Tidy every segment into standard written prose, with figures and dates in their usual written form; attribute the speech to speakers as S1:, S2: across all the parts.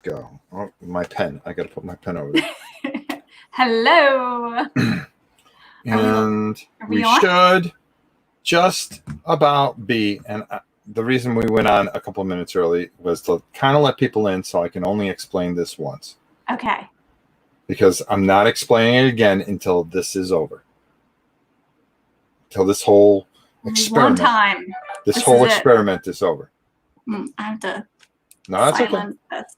S1: go. Oh, my pen. I got to put my pen over there.
S2: Hello.
S1: And we
S2: on?
S1: should just about be. And the reason we went on a couple of minutes early was to kind of let people in so I can only explain this once.
S2: Okay.
S1: Because I'm not explaining it again until this is over. Until this whole experiment.
S2: One time.
S1: This whole experiment is over.
S2: I have to.
S1: No, that's okay.
S2: This.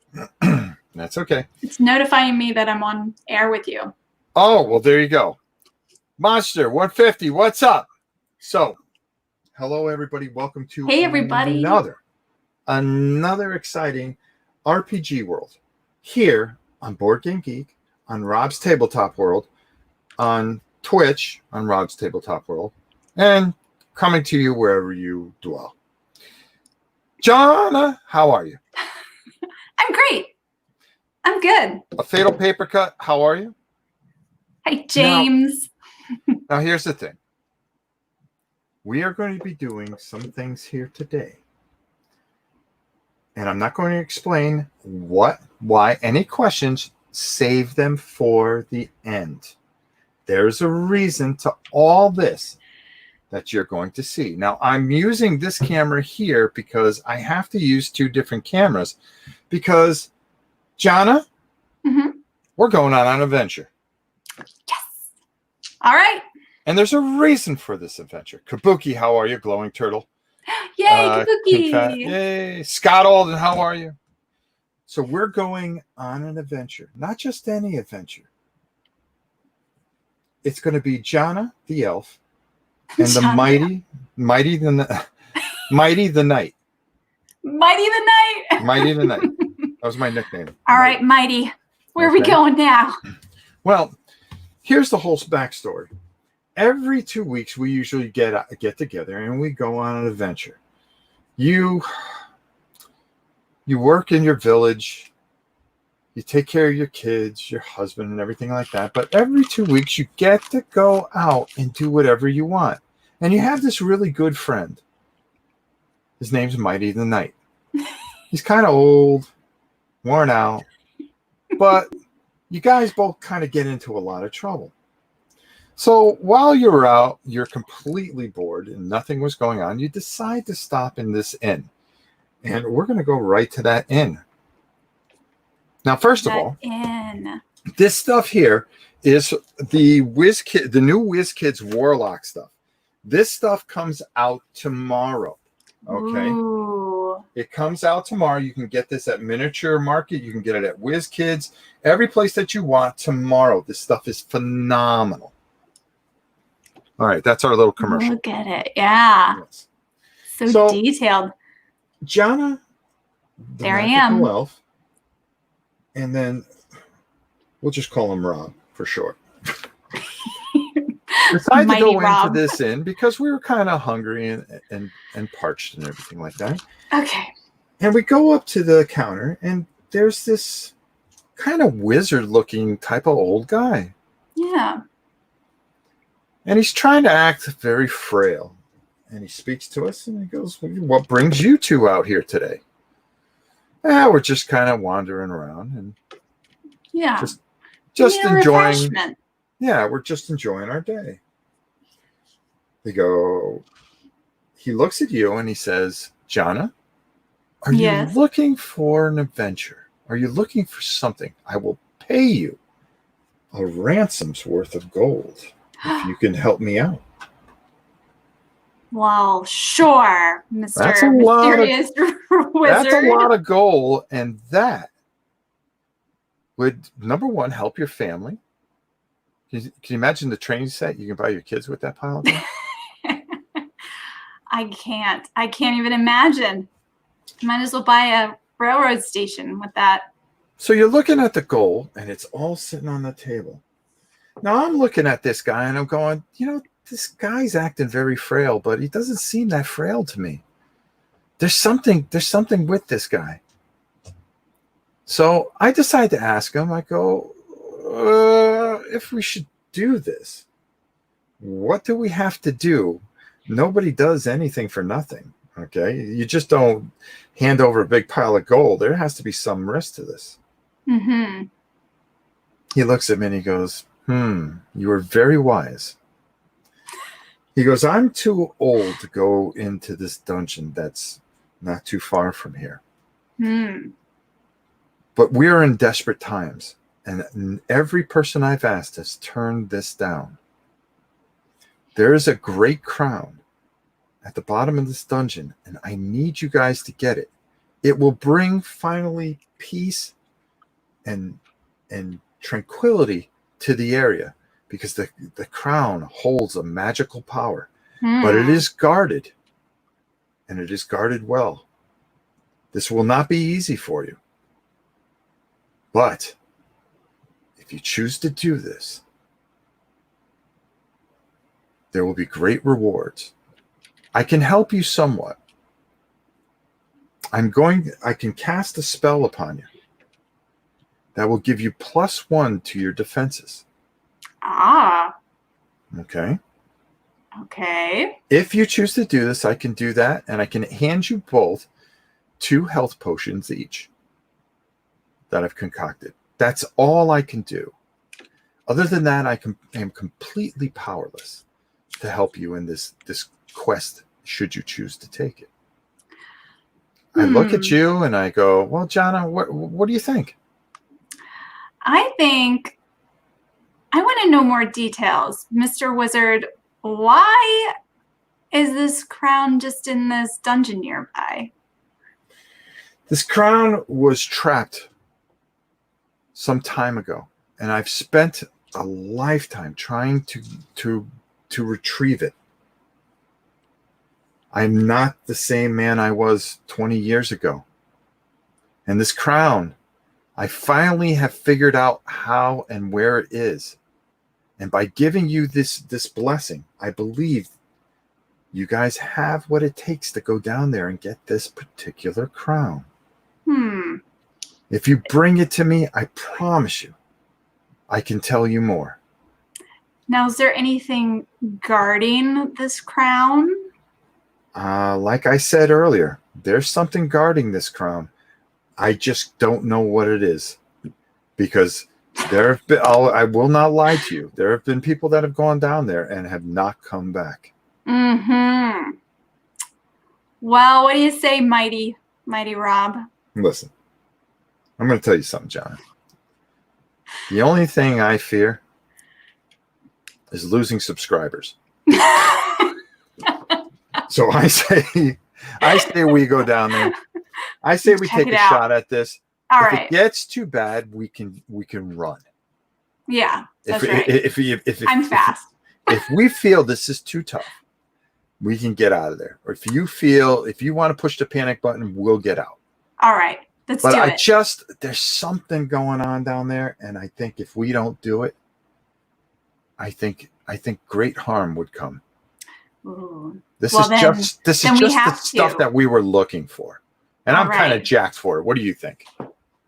S1: That's okay.
S2: It's notifying me that I'm on air with you.
S1: Oh, well, there you go. Monster 150, what's up? So, hello, everybody. Welcome to another exciting RPG world here on Board Game Geek, on Rob's Tabletop World, on Twitch, on Rob's Tabletop World, and coming to you wherever you dwell. Jona, how are you?
S2: I'm great. I'm good.
S1: A Fatal Paper Cut, how are you?
S2: Hi, James.
S1: Now, here's the thing. We are going to be doing some things here today. And I'm not going to explain why. Any questions, save them for the end. There's a reason to all this that you're going to see. Now, I'm using this camera here because I have to use two different cameras because, Jona, we're going on an adventure.
S2: Yes. All right.
S1: And there's a reason for this adventure. Kabuki, how are you? Glowing Turtle.
S2: Yay, Kabuki.
S1: Yay. Scott Alden, how are you? So we're going on an adventure. Not just any adventure. It's going to be Jona, the elf, and the mighty the knight.
S2: Mighty the Knight.
S1: Mighty the Knight. That was my nickname.
S2: All right, Mighty. Where are we going now?
S1: Well, here's the whole backstory. Every 2 weeks, we usually get together and we go on an adventure. You work in your village. You take care of your kids, your husband, and everything like that. But every 2 weeks, you get to go out and do whatever you want. And you have this really good friend. His name's Mighty the Knight. He's kind of old, worn out, but you guys both kind of get into a lot of trouble. So while you're out, you're completely bored and nothing was going on. You decide to stop in this inn. And we're going to go right to that inn. Now, first of all, this stuff here is the new WizKids Warlock stuff. This stuff comes out tomorrow. Okay.
S2: Ooh.
S1: It comes out tomorrow. You can get this at Miniature Market. You can get it at WizKids. Every place that you want tomorrow. This stuff is phenomenal. All right. That's our little commercial.
S2: Look at it. Yeah.
S1: Yes.
S2: So detailed.
S1: Jona,
S2: there I am.
S1: Elf, and then we'll just call him Rob for short. Decided to go into this inn because we were kind of hungry and parched and everything like that.
S2: Okay.
S1: And we go up to the counter, and there's this kind of wizard-looking type of old guy.
S2: Yeah.
S1: And he's trying to act very frail. And he speaks to us, and he goes, "What brings you two out here today?" We're just kind of wandering around and just enjoying. Yeah, we're just enjoying our day. He looks at you and he says, "Jona, are you looking for an adventure? Are you looking for something? I will pay you a ransom's worth of gold if you can help me out."
S2: Well, sure, Mr. Mysterious Wizard.
S1: That's a lot of gold, and that would, number one, help your family. Can you imagine the train set you can buy your kids with that pile of gold?
S2: I can't even imagine. Might as well buy a railroad station with that.
S1: So you're looking at the gold, and it's all sitting on the table. Now I'm looking at this guy, and I'm going, this guy's acting very frail, but he doesn't seem that frail to me. There's something with this guy. So I decide to ask him, I go, if we should do this, what do we have to do? Nobody does anything for nothing. Okay. You just don't hand over a big pile of gold. There has to be some risk to this.
S2: Mm-hmm.
S1: He looks at me and he goes, you are very wise. He goes, I'm too old to go into this dungeon that's not too far from here.
S2: Hmm.
S1: But we are in desperate times, and every person I've asked has turned this down. There is a great crown at the bottom of this dungeon, and I need you guys to get it. It will bring finally peace and tranquility to the area, because the crown holds a magical power, but it is guarded, and it is guarded well. This will not be easy for you. But if you choose to do this, there will be great rewards. I can help you somewhat. I can cast a spell upon you that will give you +1 to your defenses.
S2: Ah.
S1: Okay.
S2: Okay.
S1: If you choose to do this, I can do that, and I can hand you both 2 health potions each that I've concocted. That's all I can do. Other than that, I am completely powerless to help you in this quest, should you choose to take it. I look at you and I go, well, Jona, what do you think?
S2: I think I want to know more details. Mr. Wizard, why is this crown just in this dungeon nearby?
S1: This crown was trapped some time ago, and I've spent a lifetime trying to retrieve it. I'm not the same man I was 20 years ago. And this crown, I finally have figured out how and where it is. And by giving you this blessing, I believe you guys have what it takes to go down there and get this particular crown. If you bring it to me, I promise you, I can tell you more.
S2: Now, is there anything guarding this crown?
S1: Like I said earlier, there's something guarding this crown. I just don't know what it is, because there have been, I will not lie to you, there have been people that have gone down there and have not come back.
S2: Mm-hmm. Well, what do you say, mighty Rob?
S1: Listen, I'm going to tell you something, Jona. The only thing I fear is losing subscribers. So I say we go down there. I say we take a shot at this.
S2: All
S1: if
S2: right.
S1: it gets too bad, we can run.
S2: Yeah, that's right.
S1: If
S2: I'm fast.
S1: If we feel this is too tough, we can get out of there. Or if you want to push the panic button, we'll get out.
S2: All right, let's do it.
S1: There's something going on down there, and I think if we don't do it, I think great harm would come.
S2: Ooh.
S1: This is just the stuff that we were looking for. And I'm kind of jacked for it. What do you think?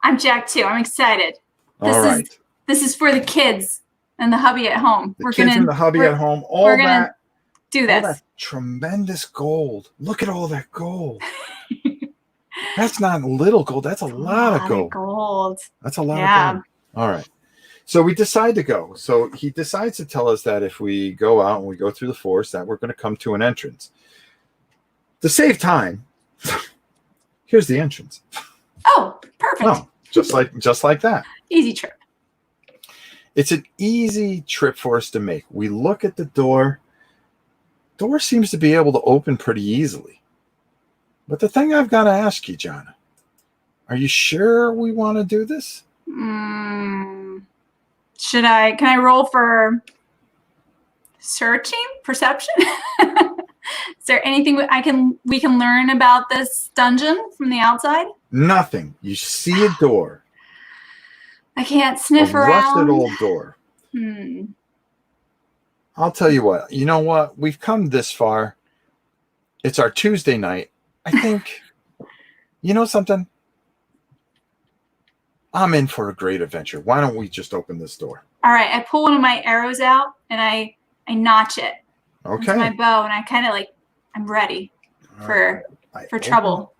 S2: I'm jacked too. I'm excited. This is for the kids and the hubby at home.
S1: The kids and the hubby at home. We're gonna
S2: do this.
S1: All that tremendous gold. Look at all that gold. That's not little gold. That's a lot of gold. That's a lot of gold. All right. So we decide to go. So he decides to tell us that if we go out and we go through the forest, that we're going to come to an entrance. To save time, here's the entrance.
S2: Oh, perfect.
S1: No, just like that.
S2: Easy trip.
S1: It's an easy trip for us to make. We look at the door. Door seems to be able to open pretty easily. But the thing I've got to ask you, Jona, are you sure we want to do this?
S2: Can I roll for perception? Is there anything we can learn about this dungeon from the outside?
S1: Nothing. You see a door.
S2: I can't sniff around.
S1: A rusted old door. I'll tell you what. You know what? We've come this far. It's our Tuesday night. I think, you know something? I'm in for a great adventure. Why don't we just open this door?
S2: All right. I pull one of my arrows out and I notch it.
S1: Okay.
S2: Into my bow, and I kind of I'm ready for for trouble.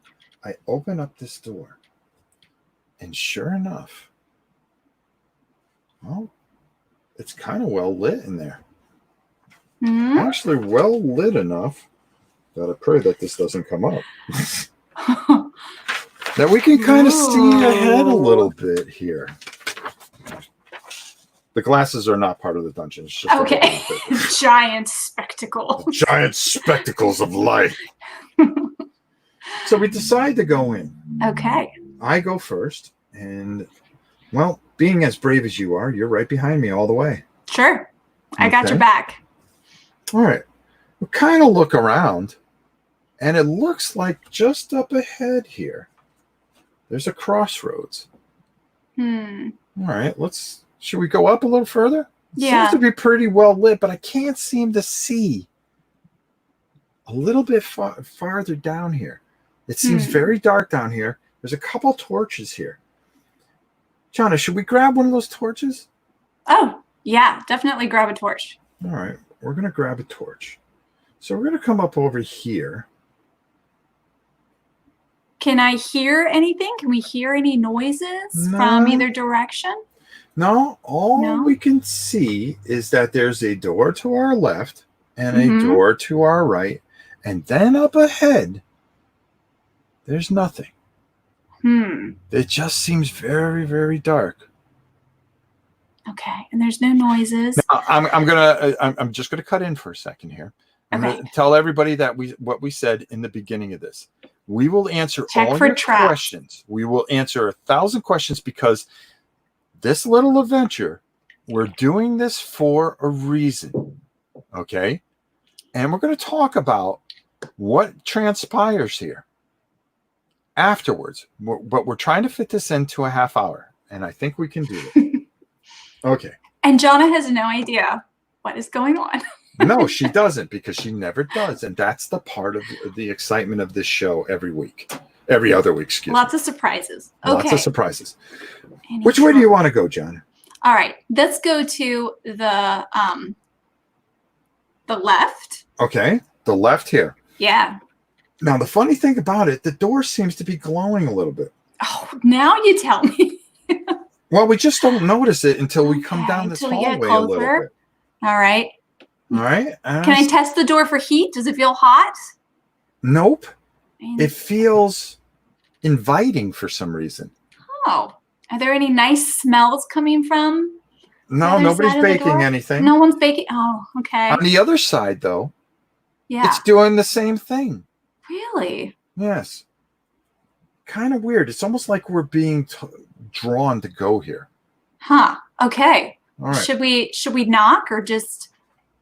S1: I open up this door, and sure enough, well, it's kind of well lit in there.
S2: Hmm?
S1: Actually, well lit enough that I pray that this doesn't come up. That we can kind of see ahead a little bit here. The glasses are not part of the dungeon. It's just
S2: okay. Giant spectacles.
S1: Giant spectacles of light. So we decide to go in.
S2: Okay.
S1: I go first, and well, being as brave as you are, you're right behind me all the way.
S2: Sure. I got your back.
S1: All right. We kind of look around, and it looks like just up ahead here, there's a crossroads.
S2: All
S1: right. Should we go up a little further? It
S2: yeah.
S1: seems to be pretty well lit, but I can't seem to see a little bit farther down here. It seems very dark down here. There's a couple torches here. Jona, should we grab one of those torches?
S2: Oh, yeah, definitely grab a torch.
S1: All right, we're going to grab a torch. So we're going to come up over here.
S2: Can I hear anything? Can we hear any noises from either direction?
S1: No, all we can see is that there's a door to our left and a door to our right. And then up ahead, there's nothing. It just seems very, very dark.
S2: Okay, and there's no noises.
S1: Now, I'm just gonna cut in for a second here. I'm gonna tell everybody that what we said in the beginning of this. We will answer all your questions. We will answer 1,000 questions because this little adventure, we're doing this for a reason. Okay, and we're going to talk about what transpires here afterwards. But we're trying to fit this into a half hour, and I think we can do it. Okay.
S2: And Jona has no idea what is going on.
S1: No, she doesn't, because she never does. And that's the part of the excitement of this show every week. Every other week, excuse me.
S2: Lots of surprises. Okay.
S1: Lots of surprises. Which way do you want to go, Jona?
S2: All right. Let's go to the left.
S1: Okay. The left here.
S2: Yeah.
S1: Now, the funny thing about it, the door seems to be glowing a little bit.
S2: Oh, now you tell me.
S1: Well, we just don't notice it until we come down this hallway a little bit.
S2: All right.
S1: All right.
S2: Can I test the door for heat? Does it feel hot?
S1: Nope. It feels inviting for some reason.
S2: Oh. Are there any nice smells coming from?
S1: No, nobody's baking anything.
S2: No one's baking. Oh, okay.
S1: On the other side, though,
S2: yeah,
S1: it's doing the same thing.
S2: Really?
S1: Yes. Kind of weird. It's almost like we're being drawn to go here.
S2: Huh. Okay.
S1: All right.
S2: Should we knock or just?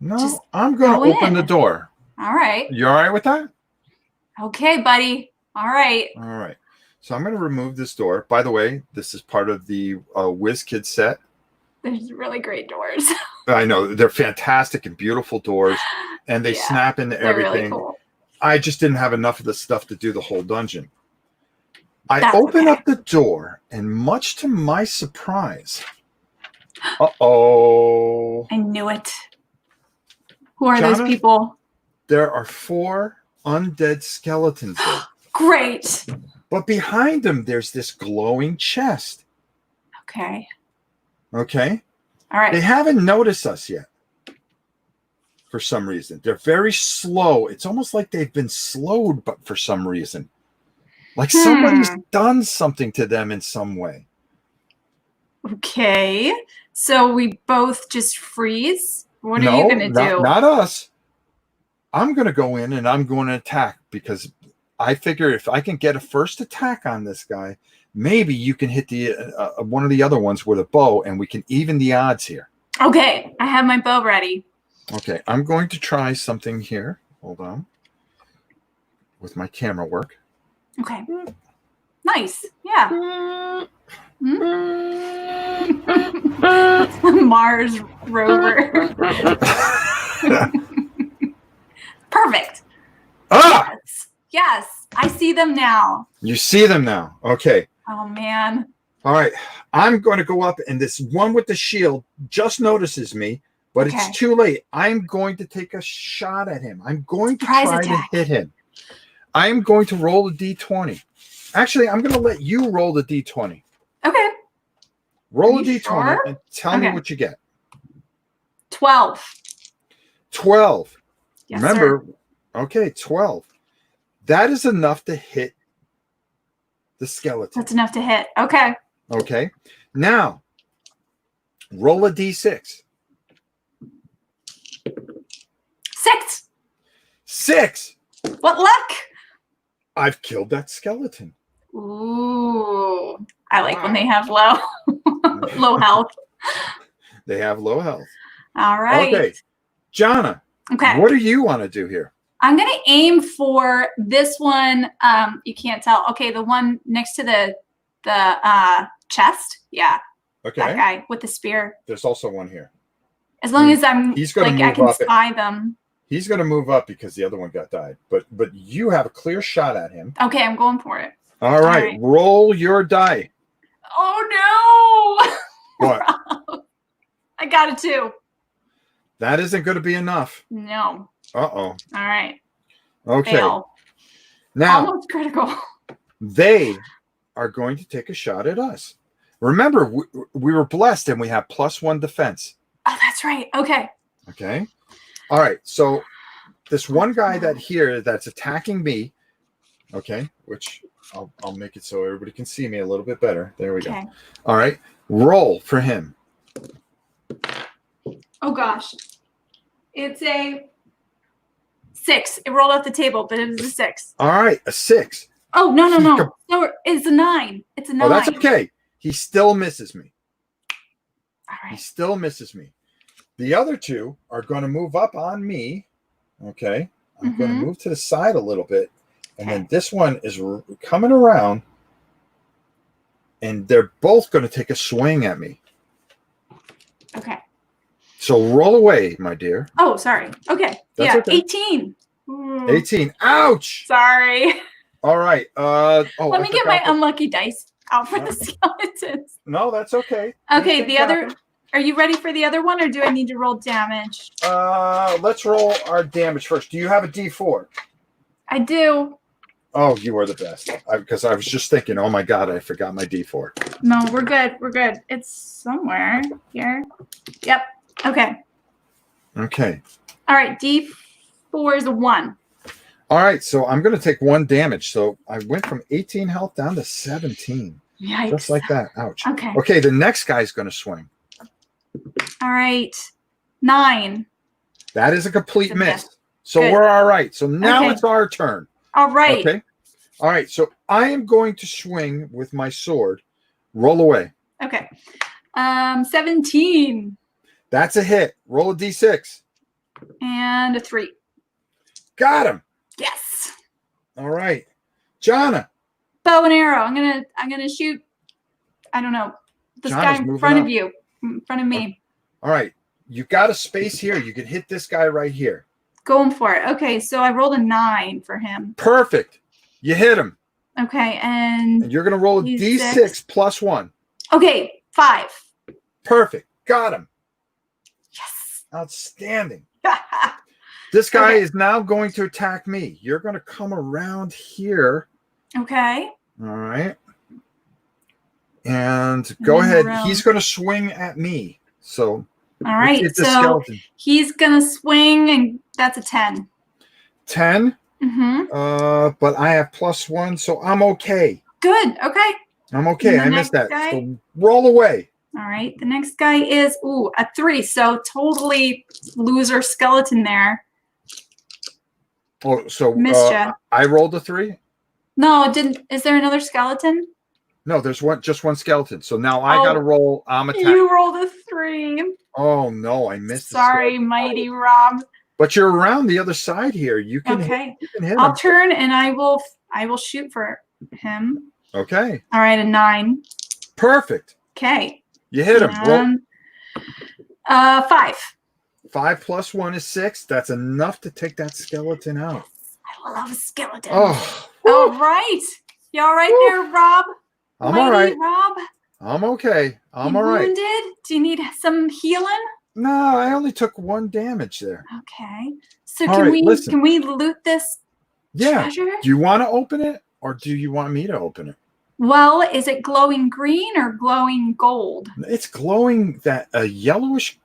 S1: No, I'm going to open the door.
S2: All right.
S1: You all right with that?
S2: Okay, buddy. All right.
S1: All right. So I'm going to remove this door. By the way, this is part of the WizKid set.
S2: There's really great doors.
S1: I know. They're fantastic and beautiful doors, and they snap into everything. Really cool. I just didn't have enough of the stuff to do the whole dungeon. I open up the door, and much to my surprise, uh-oh.
S2: I knew it. Who are those people?
S1: There are 4 undead skeletons there.
S2: Great.
S1: But behind them, there's this glowing chest.
S2: Okay.
S1: Okay?
S2: All right.
S1: They haven't noticed us yet. For some reason. They're very slow. It's almost like they've been slowed, but for some reason. Like somebody's done something to them in some way.
S2: Okay. So we both just freeze? What are you going to do?
S1: Not us. I'm going to go in and I'm going to attack, because I figure if I can get a first attack on this guy, maybe you can hit the one of the other ones with a bow, and we can even the odds here.
S2: Okay. I have my bow ready.
S1: Okay. I'm going to try something here. Hold on. With my camera work.
S2: Okay. Nice. Yeah. Mars rover. Perfect.
S1: Ah!
S2: Yes. I see them now.
S1: You see them now. Okay.
S2: Oh, man.
S1: All right. I'm going to go up, and this one with the shield just notices me, but it's too late. I'm going to take a shot at him. I'm going to try to hit him. I am going to roll a d20. Actually, I'm going to let you roll the d20.
S2: Okay.
S1: Roll
S2: Are
S1: a
S2: you
S1: d20
S2: sure?
S1: and tell me
S2: Okay.
S1: what you get.
S2: 12.
S1: 12.
S2: Yes,
S1: Remember,
S2: sir.
S1: okay, 12. That is enough to hit the skeleton.
S2: That's enough to hit. Okay.
S1: Okay. Now, roll a d6.
S2: 6.
S1: 6.
S2: What luck?
S1: I've killed that skeleton.
S2: Ooh. I like when
S1: Wow.
S2: they have low health.
S1: They have low health.
S2: All right.
S1: Okay. Jona,
S2: Okay.
S1: what do you want to do here?
S2: I'm going to aim for this one. You can't tell. Okay, the one next to the chest. Yeah.
S1: Okay.
S2: That guy with the spear.
S1: There's also one here.
S2: As long as I'm
S1: He's going to
S2: I
S1: move
S2: can
S1: up.
S2: spy them.
S1: He's going to move up because the other one got died. But you have a clear shot at him.
S2: Okay, I'm going for it.
S1: All right. Roll your die.
S2: Oh no!
S1: What?
S2: I got it too.
S1: That isn't going to be enough.
S2: No.
S1: Uh-oh.
S2: All right.
S1: Okay.
S2: Fail.
S1: Now,
S2: almost critical.
S1: They are going to take a shot at us. Remember, we were blessed and we have +1 defense.
S2: Oh, that's right. Okay.
S1: Okay. All right. So this one guy that's attacking me, okay, which I'll make it so everybody can see me a little bit better. There we go. All right. Roll for him.
S2: Oh gosh. It's a 6. It rolled off the table, but it was a 6.
S1: All right, a 6.
S2: Oh, no. No, it's a 9. It's a 9.
S1: Oh, that's okay. He still misses me.
S2: All right.
S1: He still misses me. The other two are going to move up on me. Okay. I'm going to move to the side a little bit. And then this one is coming around. And they're both going to take a swing at me.
S2: Okay.
S1: So roll away, my dear.
S2: Oh, sorry. Okay.
S1: That's okay.
S2: 18. Ooh.
S1: 18. Ouch.
S2: Sorry.
S1: All right.
S2: Let me get my unlucky dice out for the skeletons.
S1: No, that's okay.
S2: Okay, the other. Are you ready for the other one, or do I need to roll damage?
S1: Let's roll our damage first. Do you have a D4?
S2: I do.
S1: Oh, you are the best. Because I was just thinking, oh my God, I forgot my D4.
S2: No, we're good. We're good. It's somewhere here. Yep. Okay.
S1: Okay.
S2: All right. D4 is a 1.
S1: All right. So I'm going to take 1 damage. So I went from 18 health down to 17.
S2: Yikes.
S1: Just like that. Ouch.
S2: Okay.
S1: Okay. The next guy's going to swing.
S2: All right. 9.
S1: That is a complete miss.
S2: Miss.
S1: So
S2: Good.
S1: we're all right. So now it's our turn.
S2: All right.
S1: Okay. All right. So I am going to swing with my sword. Roll away.
S2: Okay. 17.
S1: That's a hit. Roll a D6.
S2: And a 3.
S1: Got him.
S2: Yes.
S1: All right. Jona.
S2: Bow and arrow. I'm gonna shoot. I don't know. This guy in front of you. In front of me.
S1: All right. You got a space here. You can hit this guy right here.
S2: Going for it. Okay, so I rolled a 9 for him.
S1: Perfect. You hit him.
S2: Okay, and
S1: you're gonna roll a D6 +1.
S2: Okay, 5.
S1: Perfect. Got him.
S2: Yes.
S1: Outstanding. This guy is now going to attack me. You're going to come around here.
S2: Okay.
S1: All right. And go ahead. He's going to swing at me. So,
S2: all right. So he's going to swing, and that's a 10.
S1: 10?
S2: Mm-hmm.
S1: But I have +1, so I'm okay.
S2: Good. Okay.
S1: I'm okay. I missed that. So roll away.
S2: All right. The next guy is, a 3. So totally loser skeleton there.
S1: Oh, so I rolled a 3?
S2: No, it didn't. Is there another skeleton?
S1: No, there's just one skeleton. So now I got to roll. I'm attacking.
S2: You rolled a 3.
S1: Oh, no. I missed it.
S2: Sorry, mighty Rob.
S1: But you're around the other side here. You can hit him.
S2: I'll turn and I will shoot for him.
S1: Okay.
S2: All right, a 9.
S1: Perfect.
S2: Okay.
S1: You hit him.
S2: And, 5.
S1: 5 + 1 is 6. That's enough to take that skeleton out.
S2: I love a skeleton.
S1: Oh.
S2: All right. You all right there, Rob?
S1: I'm all right.
S2: Rob?
S1: I'm okay. I'm all right.
S2: Wounded? Do you need some healing?
S1: No, I only took 1 damage there.
S2: Okay. So can we loot this
S1: Yeah.
S2: treasure?
S1: Do you want to open it or do you want me to open it?
S2: Well, is it glowing green or glowing gold?
S1: It's glowing that a yellowish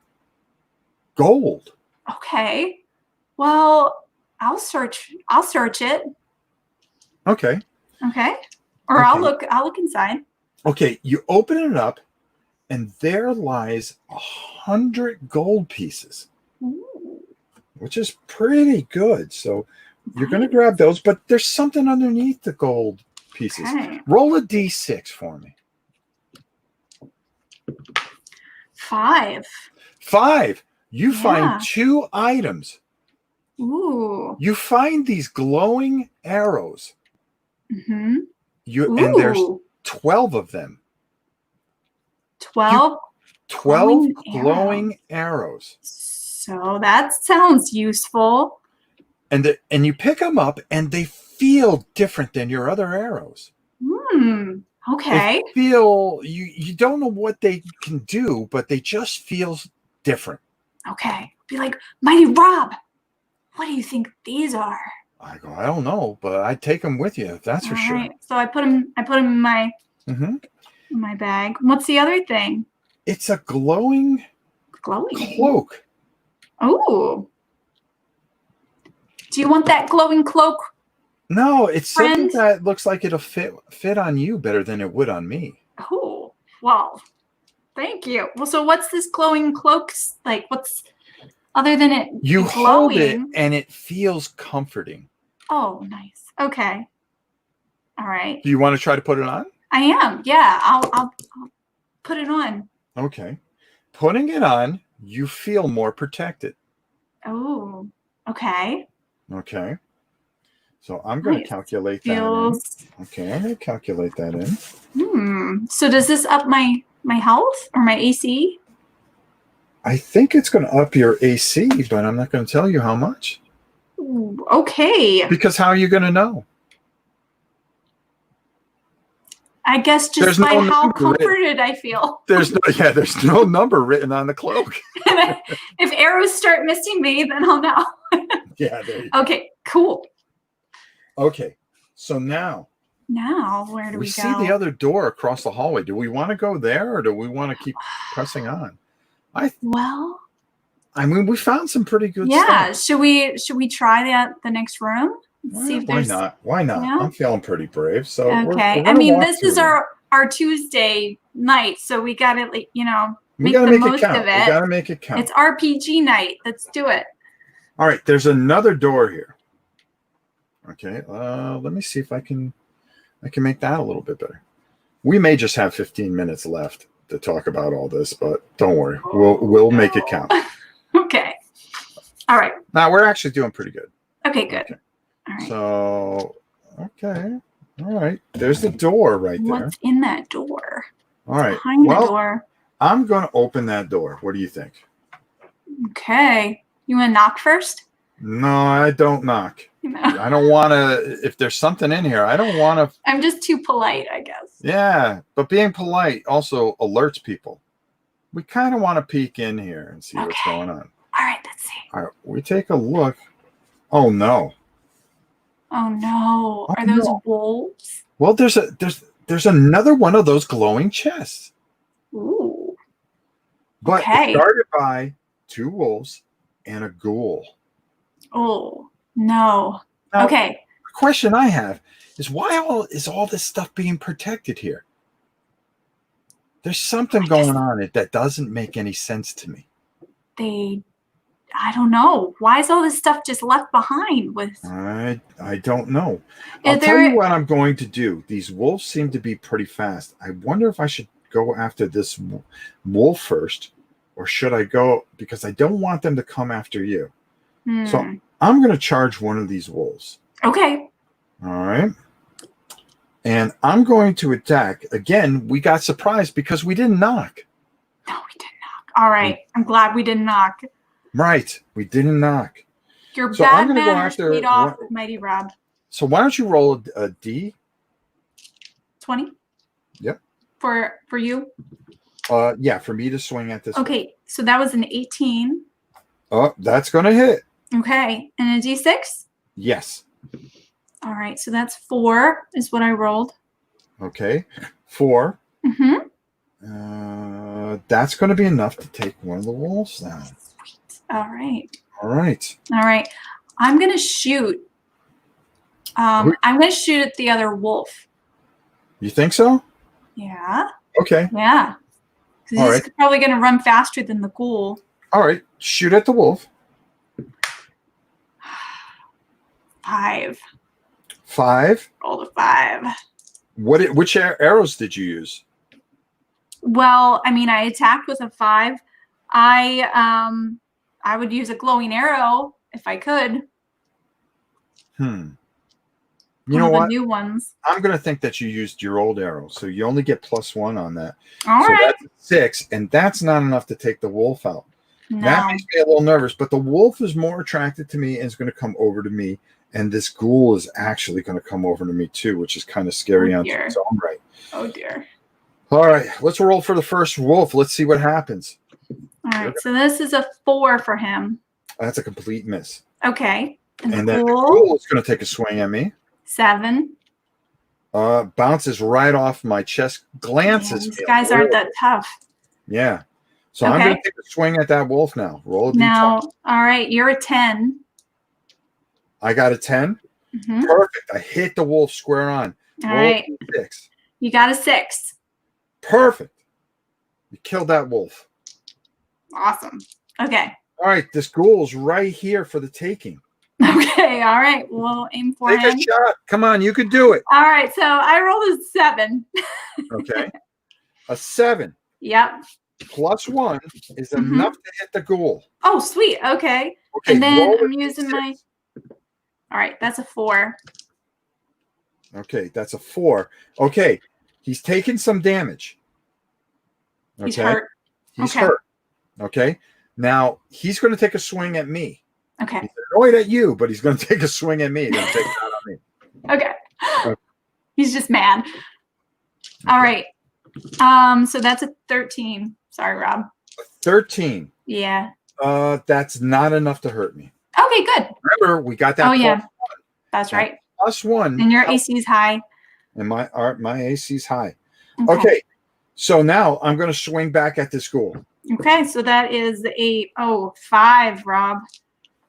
S1: gold.
S2: Okay. Well, I'll search it.
S1: Okay.
S2: Okay. Or
S1: Okay.
S2: I'll look inside.
S1: Okay. You open it up, and there lies 100 gold pieces,
S2: Ooh,
S1: which is pretty good. So you're going to
S2: nice.
S1: grab those, but there's something underneath the gold pieces.
S2: Okay.
S1: Roll a d6 for me.
S2: 5.
S1: 5. You find
S2: Yeah.
S1: 2 items.
S2: Ooh.
S1: You find these glowing arrows.
S2: Mm-hmm.
S1: And there's
S2: Ooh.
S1: 12 of them.
S2: 12
S1: 12
S2: glowing
S1: glowing arrows.
S2: So that sounds useful.
S1: And you pick them up and they feel different than your other arrows.
S2: Okay.
S1: They feel you don't know what they can do, but they just feel different.
S2: Okay. Be like, Mighty Rob, what do you think these are?
S1: I go, I don't know, but I'd take them with you. That's for sure.
S2: Right. So I put them in my bag. What's the other thing?
S1: It's a glowing cloak.
S2: Oh. Do you want that glowing cloak?
S1: No, it's something
S2: Friend?
S1: that looks like it'll fit on you better than it would on me.
S2: Oh, well, thank you. Well, so what's this glowing cloak like? What's other than it
S1: You
S2: glowing?
S1: hold it and it feels comforting.
S2: Oh, nice. Okay. All right.
S1: Do you want to try to put it on?
S2: I am. Yeah, I'll put it on.
S1: Okay. Putting it on, you feel more protected.
S2: Oh, okay.
S1: Okay. So I'm going to calculate that in. Okay, I'm going to calculate that in.
S2: So does this up my health or my AC?
S1: I think it's going to up your AC, but I'm not going to tell you how much.
S2: Ooh, okay.
S1: Because how are you going to know?
S2: I guess just by how comforted I feel.
S1: There's no number written on the cloak.
S2: If arrows start missing me, then I'll know.
S1: Yeah, there you go.
S2: Okay, cool.
S1: Okay, so now
S2: Where do we go?
S1: We see the other door across the hallway. Do we want to go there or do we want to keep pressing on? I mean, we found some pretty good stuff.
S2: Yeah, should we try the next room? See if there's...
S1: Why not?
S2: Yeah?
S1: I'm feeling pretty brave. So
S2: okay. I mean, this is our Tuesday night, so we gotta make the most of it.
S1: We gotta make it count.
S2: It's RPG night. Let's do it.
S1: All right, there's another door here. Okay, let me see if I can make that a little bit better. We may just have 15 minutes left to talk about all this, but don't worry, we'll make it count.
S2: Okay. All right.
S1: Now we're actually doing pretty good.
S2: Okay, good.
S1: Okay.
S2: All right.
S1: So, okay. All right. There's the door right there.
S2: What's in that door?
S1: All right.
S2: Behind the door.
S1: I'm going to open that door. What do you think?
S2: Okay. You want to knock first?
S1: No, I don't knock. No. I don't want to, if there's something in here, I don't want to.
S2: I'm just too polite, I guess.
S1: Yeah, but being polite also alerts people. We kind of want to peek in here and see what's going on.
S2: All right, let's see.
S1: All right, we take a look. Oh, no.
S2: Oh, no. Are those wolves?
S1: Well, there's another one of those glowing chests.
S2: Ooh.
S1: But it's guarded by 2 wolves and a ghoul.
S2: Oh, no.
S1: Now,
S2: okay.
S1: The question I have is why is all this stuff being protected here? There's something going on that doesn't make any sense to me.
S2: I don't know. Why is all this stuff just left behind with...
S1: I don't know. I'll tell you what I'm going to do. These wolves seem to be pretty fast. I wonder if I should go after this wolf first, or should I go, because I don't want them to come after you. So I'm going to charge one of these wolves.
S2: Okay.
S1: All right. And I'm going to attack. Again, we got surprised because we didn't knock.
S2: No, we didn't knock. All right. I'm glad we didn't knock.
S1: Right. We didn't knock.
S2: Your bad manners paid off with Mighty Rob.
S1: So why don't you roll a D?
S2: 20?
S1: Yep.
S2: For you?
S1: Yeah, for me to swing at this.
S2: Okay. So that was an 18.
S1: Oh, that's going to hit.
S2: Okay. And a D6?
S1: Yes.
S2: All right, so that's 4 is what I rolled.
S1: Okay. 4.
S2: Mm-hmm.
S1: That's going to be enough to take one of the wolves down.
S2: Sweet. All right.
S1: All right.
S2: All right. I'm going to shoot. I'm going to shoot at the other wolf.
S1: You think so?
S2: Yeah.
S1: Okay.
S2: Yeah. Because
S1: All
S2: he's
S1: right.
S2: probably going to run faster than the ghoul.
S1: All right. Shoot at the wolf.
S2: 5.
S1: 5.
S2: Rolled a 5.
S1: Which arrows did you use?
S2: Well, I mean, I attacked with a 5. I would use a glowing arrow if I could.
S1: You
S2: One
S1: know
S2: of the
S1: what?
S2: new ones.
S1: I'm going to think that you used your old arrow, so you only get +1 on that.
S2: All
S1: so
S2: right.
S1: that's 6, and that's not enough to take the wolf out.
S2: No.
S1: That makes me a little nervous, but the wolf is more attracted to me and is going to come over to me, and this ghoul is actually going to come over to me too, which is kind of scary on its own right.
S2: Oh dear.
S1: All right, let's roll for the first wolf. Let's see what happens.
S2: All right, so this is a 4 for him.
S1: That's a complete miss.
S2: Okay.
S1: And then the ghoul is going to take a swing at me.
S2: 7.
S1: Bounces right off my chest, glances.
S2: These guys aren't that tough.
S1: Yeah. So I'm going to take a swing at that wolf now. Roll a d20.
S2: Now, all right, you're a 10.
S1: I got a 10.
S2: Mm-hmm.
S1: Perfect. I hit the wolf square on.
S2: All right.
S1: 6.
S2: You got a 6.
S1: Perfect. You killed that wolf.
S2: Awesome. Okay.
S1: All right. This ghoul's right here for the taking.
S2: Okay. All right. We'll aim for him.
S1: Take a shot. Come on. You can do it.
S2: All right. So I rolled a 7.
S1: Okay. A 7.
S2: Yep.
S1: +1 is enough to hit the ghoul.
S2: Oh, sweet. Okay. And then I'm using my... All right. That's a 4.
S1: Okay. That's a 4. Okay. He's taking some damage. Okay.
S2: He's hurt.
S1: He's hurt. Okay. Now, he's going to take a swing at me.
S2: Okay.
S1: He's annoyed at you, but he's going to take a swing at me. He's going to take it out on me.
S2: Okay. He's just mad. Okay. All right. So that's a 13. Sorry, Rob.
S1: 13.
S2: Yeah.
S1: That's not enough to hurt me.
S2: Okay, good.
S1: Remember, we got that.
S2: Oh, yeah. That's right.
S1: +1.
S2: And your AC is high.
S1: And my AC is high. Okay. So now I'm going to swing back at this ghoul.
S2: Okay. So that is a 5, Rob.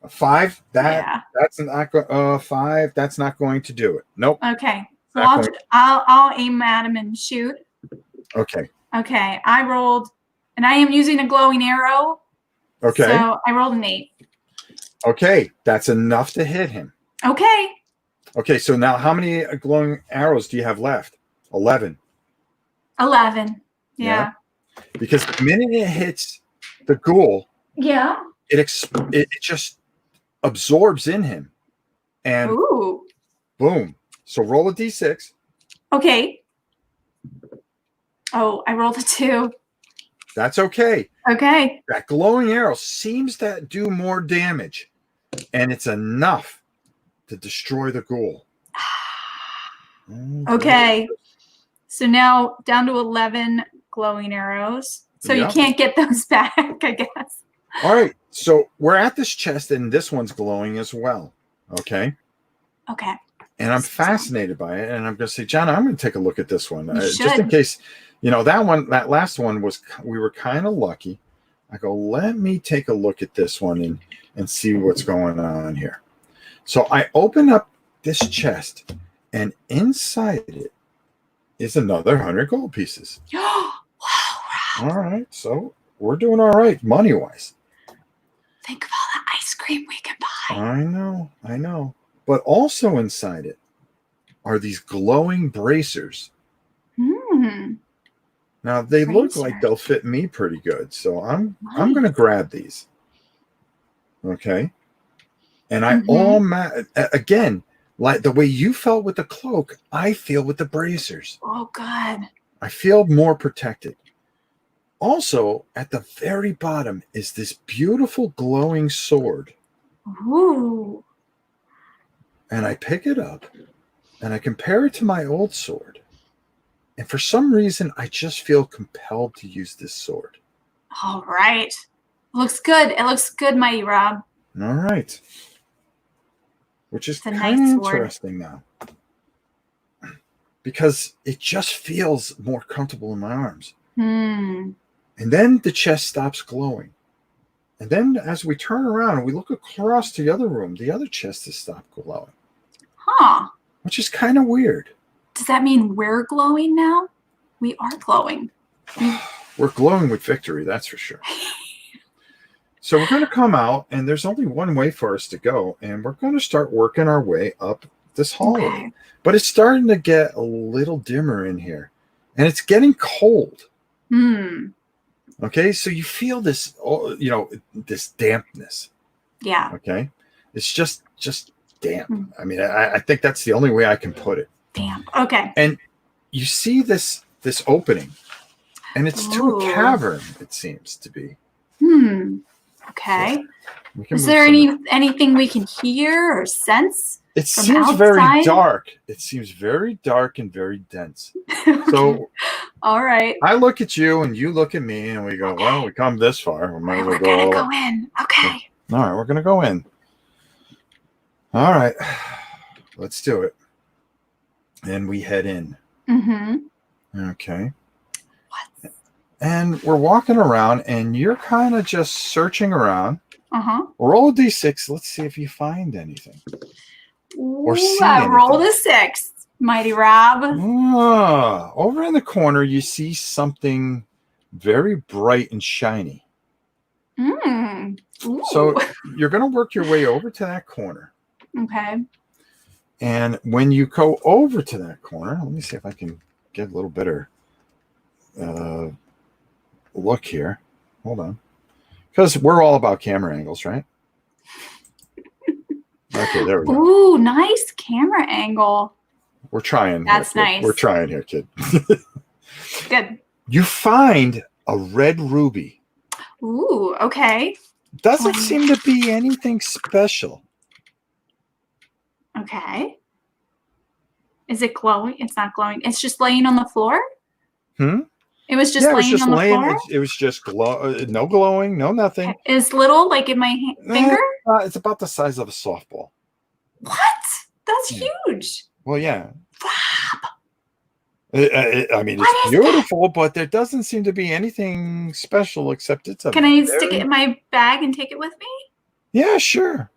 S1: A 5? That's not 5. That's not going to do it. Nope.
S2: Okay. So I'll aim at him and shoot.
S1: Okay.
S2: Okay. I rolled, and I am using a glowing arrow.
S1: Okay.
S2: So I rolled an 8.
S1: Okay. That's enough to hit him.
S2: Okay.
S1: Okay. So now how many glowing arrows do you have left? 11.
S2: 11. Yeah.
S1: Because the minute it hits the ghoul, it just absorbs in him. And boom. So roll a d6.
S2: Okay. Oh, I rolled a 2.
S1: That's okay.
S2: Okay.
S1: That glowing arrow seems to do more damage, and it's enough to destroy the ghoul.
S2: Okay. So now down to 11 glowing arrows. So you can't get those back, I guess.
S1: All right. So we're at this chest, and this one's glowing as well. Okay.
S2: Okay.
S1: And I'm fascinated by it, and I'm going to say, Jona, I'm going to take a look at this one,
S2: just
S1: in case. That last one we were kind of lucky. I go, let me take a look at this one and see what's going on here. So I open up this chest, and inside it is another 100 gold pieces.
S2: Wow.
S1: All right. So we're doing all right money-wise.
S2: Think of all the ice cream we can buy.
S1: I know. But also inside it are these glowing bracers. Now they look like they'll fit me pretty good, so I'm going to grab these. Okay, and I again, like the way you felt with the cloak, I feel with the bracers.
S2: Oh, good.
S1: I feel more protected. Also, at the very bottom is this beautiful glowing sword.
S2: Ooh.
S1: And I pick it up, and I compare it to my old sword. And for some reason, I just feel compelled to use this sword.
S2: All right. Looks good. It looks good, Mighty Rob.
S1: All right. which is
S2: It's a
S1: kind
S2: nice
S1: of
S2: sword.
S1: interesting now. Because it just feels more comfortable in my arms. And then the chest stops glowing. And then as we turn around and we look across the other room, the other chest has stopped glowing.
S2: Huh.
S1: Which is kind of weird.
S2: Does that mean we're glowing now? We are glowing.
S1: We're glowing with victory, that's for sure. So we're going to come out, and there's only one way for us to go, and we're going to start working our way up this hallway.
S2: Okay.
S1: But it's starting to get a little dimmer in here, and it's getting cold. Okay, so you feel this, this dampness.
S2: Yeah.
S1: Okay, it's just damp. I mean, I think that's the only way I can put it.
S2: Damp. Okay.
S1: And you see this opening, and it's to a cavern. It seems to be.
S2: Okay.
S1: So
S2: is there anything we can hear or sense?
S1: It seems
S2: outside?
S1: very dark. It seems very dark and very dense.
S2: Okay.
S1: So,
S2: all right.
S1: I look at you and you look at me, and we go, well, we come this far. We might as well
S2: We're going to go in. Okay.
S1: All right, we're going to go in. All right. Let's do it. And we head in. Okay.
S2: What?
S1: And we're walking around, and you're kind of just searching around. Roll a d6. Let's see if you find anything. Or see anything.
S2: Roll the 6, Mighty Rob.
S1: Over in the corner, you see something very bright and shiny. So you're going to work your way over to that corner.
S2: Okay.
S1: And when you go over to that corner, let me see if I can get a little better look here. Hold on. Because we're all about camera angles, right? Okay, there we go.
S2: Ooh, nice camera angle.
S1: We're trying.
S2: That's
S1: here,
S2: nice.
S1: We're trying here, kid.
S2: Good.
S1: You find a red ruby.
S2: Ooh, okay.
S1: Doesn't seem to be anything special.
S2: Okay. Is it glowing? It's not glowing. It's just laying on the floor? It was just laying on the floor?
S1: It was just no glowing, no nothing.
S2: Okay. It's little, like in my finger?
S1: It's about the size of a softball.
S2: What? That's huge.
S1: Well, yeah.
S2: Rob.
S1: I mean, it's beautiful, but there doesn't seem to be anything special except it's a.
S2: Can I stick it in my bag and take it with me?
S1: Yeah, sure.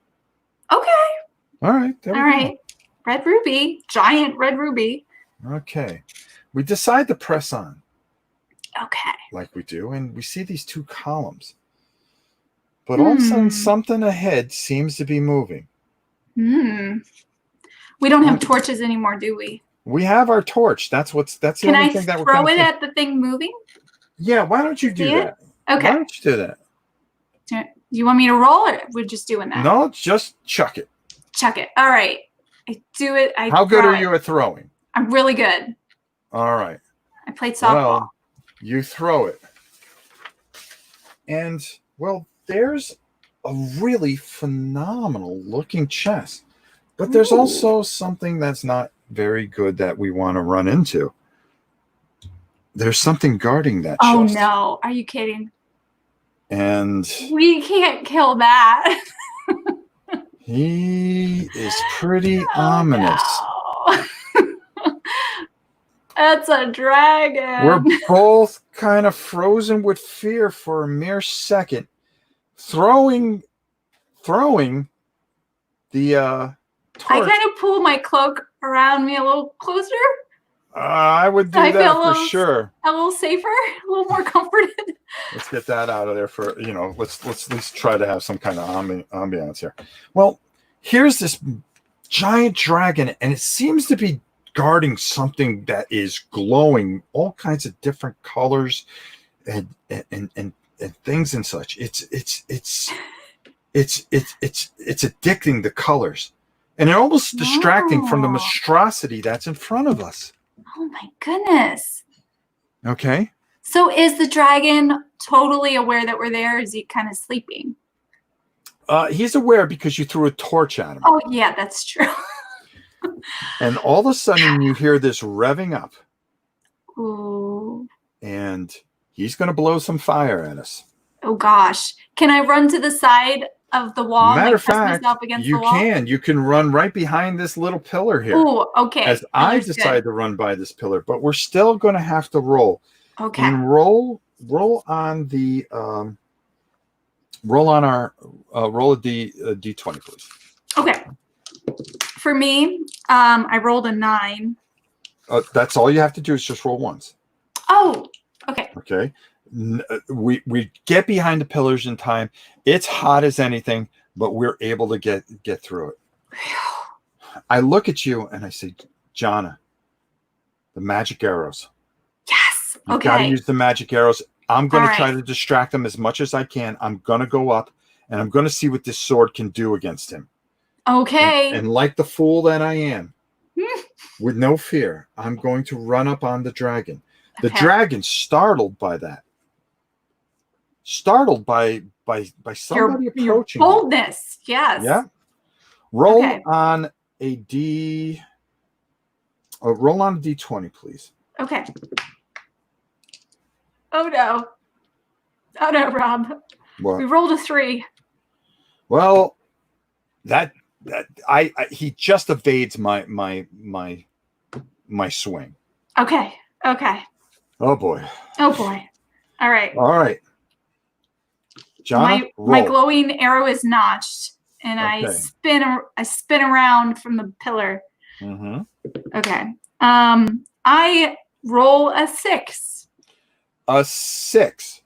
S2: Okay.
S1: All right.
S2: All right. Red ruby, giant red ruby.
S1: Okay. We decide to press on.
S2: Okay.
S1: Like we do, and we see these 2 columns. But all of a sudden, something ahead seems to be moving.
S2: We don't have torches anymore, do we?
S1: We have our torch. That's the only thing that we're
S2: Can I throw it at the thing moving?
S1: Yeah, why don't you do that?
S2: Okay.
S1: Why don't you do that?
S2: You want me to roll it? We're just doing that.
S1: No, just chuck it.
S2: Chuck it. All right. I do it.
S1: How good are you at throwing?
S2: I'm really good.
S1: All right.
S2: I played softball.
S1: Well, you throw it. And, well, there's a really phenomenal looking chest. But there's also something that's not very good that we want to run into. There's something guarding that chest.
S2: Oh, no. Are you kidding?
S1: And
S2: we can't kill that.
S1: He is pretty ominous.
S2: No. That's a dragon.
S1: We're both kind of frozen with fear for a mere second. Throwing the torch.
S2: I kind of pull my cloak around me a little closer.
S1: I would do that for sure.
S2: A little safer, a little more comforted.
S1: Let's get that out of there for, let's at least try to have some kind of ambiance here. Well, here's this giant dragon, and it seems to be guarding something that is glowing, all kinds of different colors and things and such. It's addicting, the colors, and it almost distracting from the monstrosity that's in front of us.
S2: Oh my goodness.
S1: Okay.
S2: So is the dragon totally aware that we're there? Or is he kind of sleeping?
S1: He's aware because you threw a torch at him.
S2: Oh, yeah, that's true.
S1: And all of a sudden you hear this revving up.
S2: Ooh.
S1: And he's going to blow some fire at us.
S2: Oh, gosh. Can I run to the side of the wall and
S1: Matter
S2: like
S1: of
S2: press
S1: fact,
S2: myself against
S1: you
S2: the wall?
S1: can. You can run right behind this little pillar here.
S2: Oh, okay.
S1: As I
S2: Pillar's
S1: decide
S2: good.
S1: to run by this pillar, but we're still going to have to roll.
S2: Okay.
S1: And roll on the roll on our roll a d20, please.
S2: Okay. For me, I rolled a 9.
S1: That's all you have to do is just roll once.
S2: Oh, okay.
S1: Okay. We get behind the pillars in time. It's hot as anything, but we're able to get through it. I look at you and I say, Jona, the magic arrows.
S2: Yes.
S1: You've got to
S2: Okay.
S1: use the magic arrows. I'm going
S2: All
S1: to try
S2: right.
S1: to distract him as much as I can. I'm going to go up and I'm going to see what this sword can do against him.
S2: Okay.
S1: And like the fool that I am, with no fear, I'm going to run up on the dragon. The
S2: Okay.
S1: dragon's startled by that. Startled by somebody approaching
S2: your boldness. Yes.
S1: Yeah. Roll
S2: Okay.
S1: on a roll on a d20, please.
S2: Okay. Oh no. Oh no, Rob.
S1: What?
S2: We rolled a 3.
S1: Well, that he just evades my swing.
S2: Okay. Okay.
S1: Oh boy.
S2: Oh boy. All right.
S1: All right. Jona,
S2: my glowing arrow is notched, and
S1: okay.
S2: I spin around from the pillar.
S1: Mm-hmm.
S2: Okay. I roll a 6.
S1: A 6.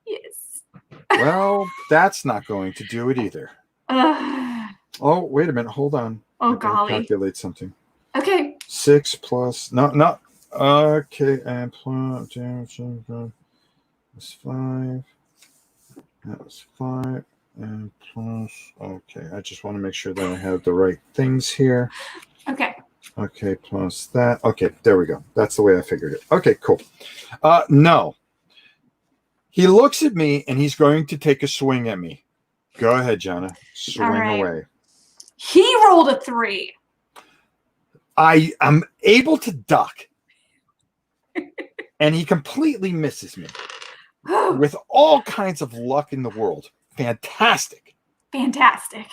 S2: Yes.
S1: Well, that's not going to do it either. Oh, wait a minute. Hold on.
S2: Oh,
S1: I gotta
S2: golly.
S1: calculate something.
S2: Okay.
S1: 6 plus no. Okay, and plus that's 5. That was 5 and plus. Okay, I just want to make sure that I have the right things here.
S2: Okay.
S1: Okay, plus that. Okay, there we go. That's the way I figured it. Okay, cool. No. He looks at me and he's going to take a swing at me. Go ahead, Jona. Swing away.
S2: He rolled a 3.
S1: I am able to duck. And he completely misses me. With all kinds of luck in the world. Fantastic.
S2: Fantastic.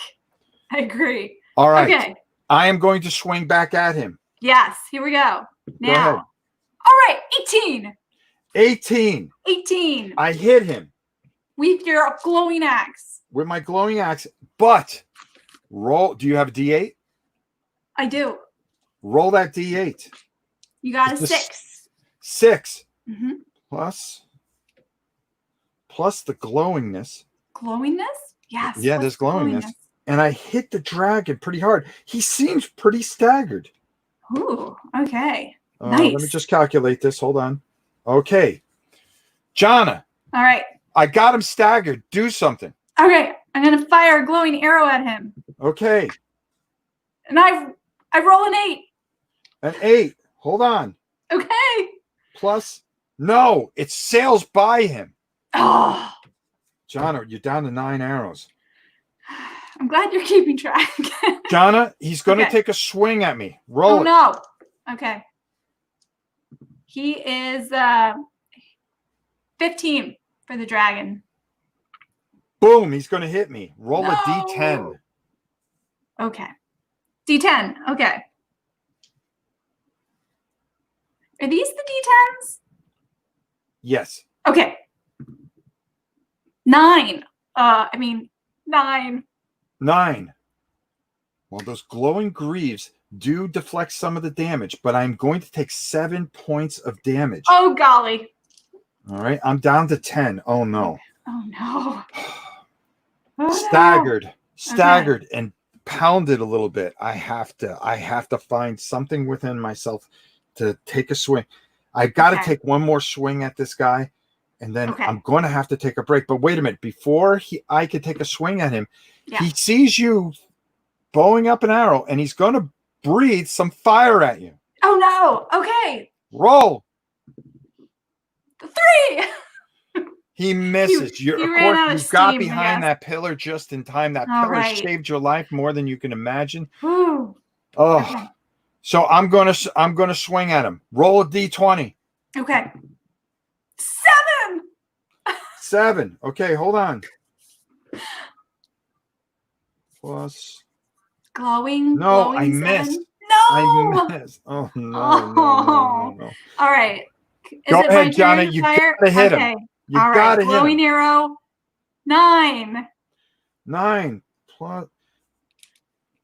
S2: I agree.
S1: All right.
S2: Okay.
S1: I am going to swing back at him.
S2: Yes. Here we go. Now.
S1: Go ahead.
S2: All right. 18.
S1: 18.
S2: 18.
S1: I hit him.
S2: With your glowing axe.
S1: With my glowing axe. But roll. Do you have a D8?
S2: I do.
S1: Roll that D8.
S2: You got a 6.
S1: 6.
S2: Mm-hmm.
S1: Plus the glowingness.
S2: Glowingness? Yes.
S1: Yeah, there's glowingness. And I hit the dragon pretty hard. He seems pretty staggered.
S2: Ooh, okay.
S1: Nice. Let me just calculate this. Hold on. Okay. Jona.
S2: All right.
S1: I got him staggered. Do something.
S2: Okay. I'm going to fire a glowing arrow at him.
S1: Okay.
S2: And I roll an 8.
S1: An 8. Hold on.
S2: Okay.
S1: Plus, no, it sails by him.
S2: Oh.
S1: Jona, you're down to 9 arrows.
S2: I'm glad you're keeping track.
S1: Jona, he's going to take a swing at me. Roll it.
S2: No. Okay. He is 15 for the dragon.
S1: Boom, he's going to hit me. Roll a D10.
S2: Okay. D10. Okay. Are these the D10s?
S1: Yes.
S2: Okay. 9. 9.
S1: 9. Well, those glowing greaves do deflect some of the damage, but I'm going to take 7 points of damage.
S2: Oh, golly.
S1: All right. I'm down to 10. Oh, no.
S2: Oh, no. Oh,
S1: Staggered and pounded a little bit. I have to find something within myself to take a swing. I got to take one more swing at this guy, and then I'm going to have to take a break. But wait a minute. Before I could take a swing at him, he sees you bowing up an arrow, and he's going to breathe some fire at you.
S2: Oh, no. Okay.
S1: Roll.
S2: 3.
S1: He misses. You got behind that pillar just in time. That pillar saved your life more than you can imagine.
S2: Ooh.
S1: Oh, okay. So I'm gonna swing at him. Roll a D20.
S2: Okay. 7.
S1: 7. Okay, hold on. plus.
S2: Glowing
S1: No, I
S2: 7.
S1: missed. I
S2: No.
S1: missed. Oh no,
S2: Oh.
S1: no.
S2: All right. Is
S1: Go
S2: it my
S1: ahead,
S2: turn
S1: Jonna.
S2: to
S1: You
S2: fire?
S1: gotta hit him.
S2: Okay.
S1: You
S2: All right.
S1: gotta hit
S2: Glowing
S1: him.
S2: arrow. 9.
S1: 9 plus.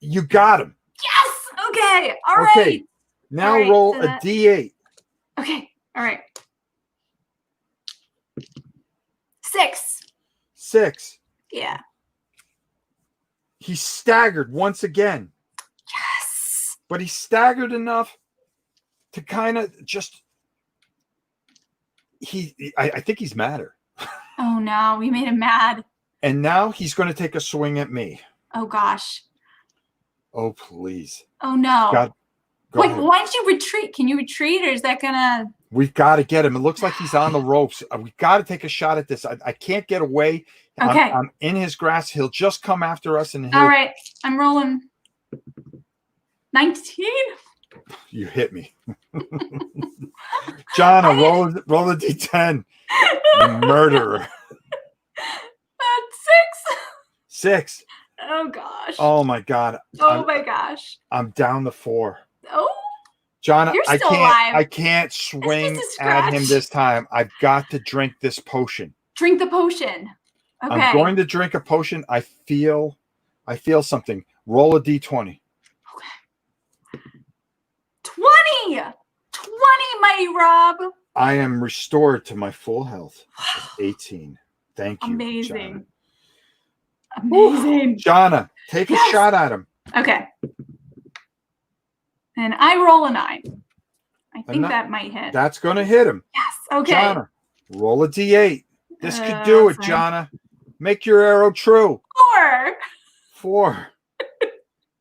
S1: You got him.
S2: Yes. Okay. All
S1: Okay.
S2: right.
S1: Now
S2: All right,
S1: roll
S2: so
S1: a D8.
S2: Okay. All right. 6.
S1: 6.
S2: Yeah.
S1: He staggered once again,
S2: Yes.
S1: but he staggered enough to kind of just. I think he's madder.
S2: Oh no, we made him mad.
S1: And now he's going to take a swing at me.
S2: Oh gosh.
S1: Oh please.
S2: Oh no.
S1: Go
S2: Wait,
S1: ahead.
S2: why don't you retreat? Can you retreat, or is that gonna?
S1: We've got to get him. It looks like he's on the ropes. We've got to take a shot at this. I can't get away.
S2: Okay.
S1: I'm in his grasp. He'll just come after us, and
S2: All right. I'm rolling. 19.
S1: You hit me. Jonna, roll a D10. You murderer.
S2: 6.
S1: 6.
S2: Oh gosh.
S1: Oh my God.
S2: Oh my gosh.
S1: I'm down to 4.
S2: Oh.
S1: Jonna,
S2: You're still
S1: I
S2: alive.
S1: can't swing
S2: just a
S1: at him
S2: scratch.
S1: this time. I've got to drink this potion.
S2: Drink the potion. Okay.
S1: I'm going to drink a potion. I feel something. Roll a D20.
S2: Okay. 20. 20, Mighty Rob.
S1: I am restored to my full health. 18. Thank you.
S2: Amazing.
S1: Jonna.
S2: Amazing.
S1: Jonna, take a shot at him.
S2: Okay. And I roll a 9. I think that might hit.
S1: That's going to hit him.
S2: Yes. Okay.
S1: Jonna, roll a D8. This could do it, Jonna. Make your arrow true.
S2: 4.
S1: 4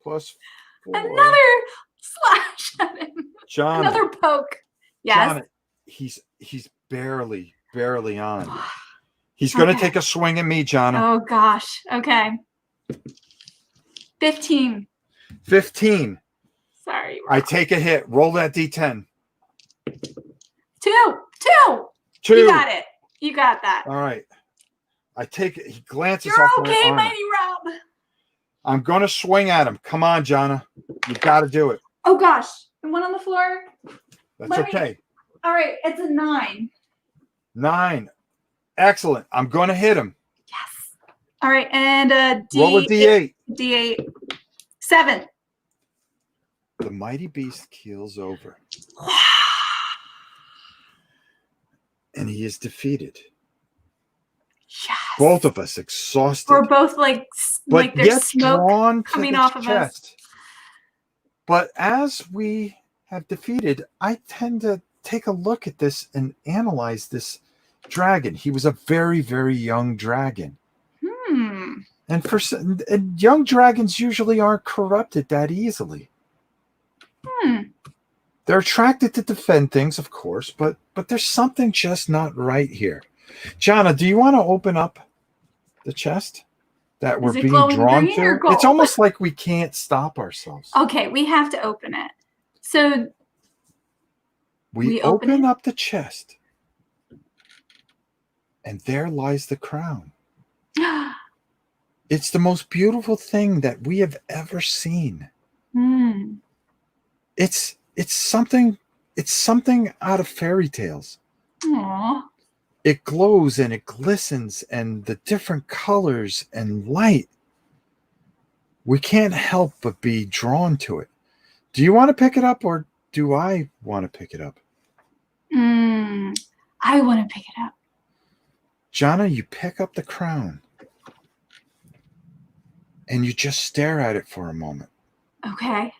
S1: plus 4.
S2: Another slash at him.
S1: Jonna.
S2: Another poke. Yes.
S1: Jonna, he's barely on. He's going to take a swing at me, Jonna.
S2: Oh gosh. Okay. 15.
S1: 15.
S2: Sorry.
S1: I take a hit. Roll that D10.
S2: 2.
S1: 2.
S2: You got it. You got that.
S1: All right. I take it. He glances
S2: You're
S1: off
S2: okay,
S1: my armor.
S2: Mighty Rob.
S1: I'm going to swing at him. Come on, Jonna. You got to do it.
S2: Oh gosh. The one on the floor.
S1: That's okay.
S2: All right. It's a 9.
S1: 9. Excellent. I'm going to hit him.
S2: Yes. All right. And
S1: roll a D8.
S2: D8. 7.
S1: The mighty beast keels over. And he is defeated.
S2: Yes.
S1: Both of us exhausted.
S2: We're both like there's
S1: yet
S2: smoke
S1: drawn to
S2: coming
S1: the
S2: off of
S1: chest.
S2: us.
S1: But as we have defeated, I tend to take a look at this and analyze this dragon. He was a very, very young dragon. And young dragons usually aren't corrupted that easily. They're attracted to defend things, of course, but there's something just not right here. Jonna, do you want to open up the chest that we're being drawn to? It's almost like we can't stop ourselves.
S2: Okay, we have to open it. So
S1: we open up the chest, and there lies the crown. It's the most beautiful thing that we have ever seen. It's something out of fairy tales.
S2: Aww.
S1: It glows and it glistens, and the different colors and light. We can't help but be drawn to it. Do you want to pick it up, or do I want to pick it up?
S2: I want to pick it up.
S1: Jonna, you pick up the crown and you just stare at it for a moment.
S2: Okay.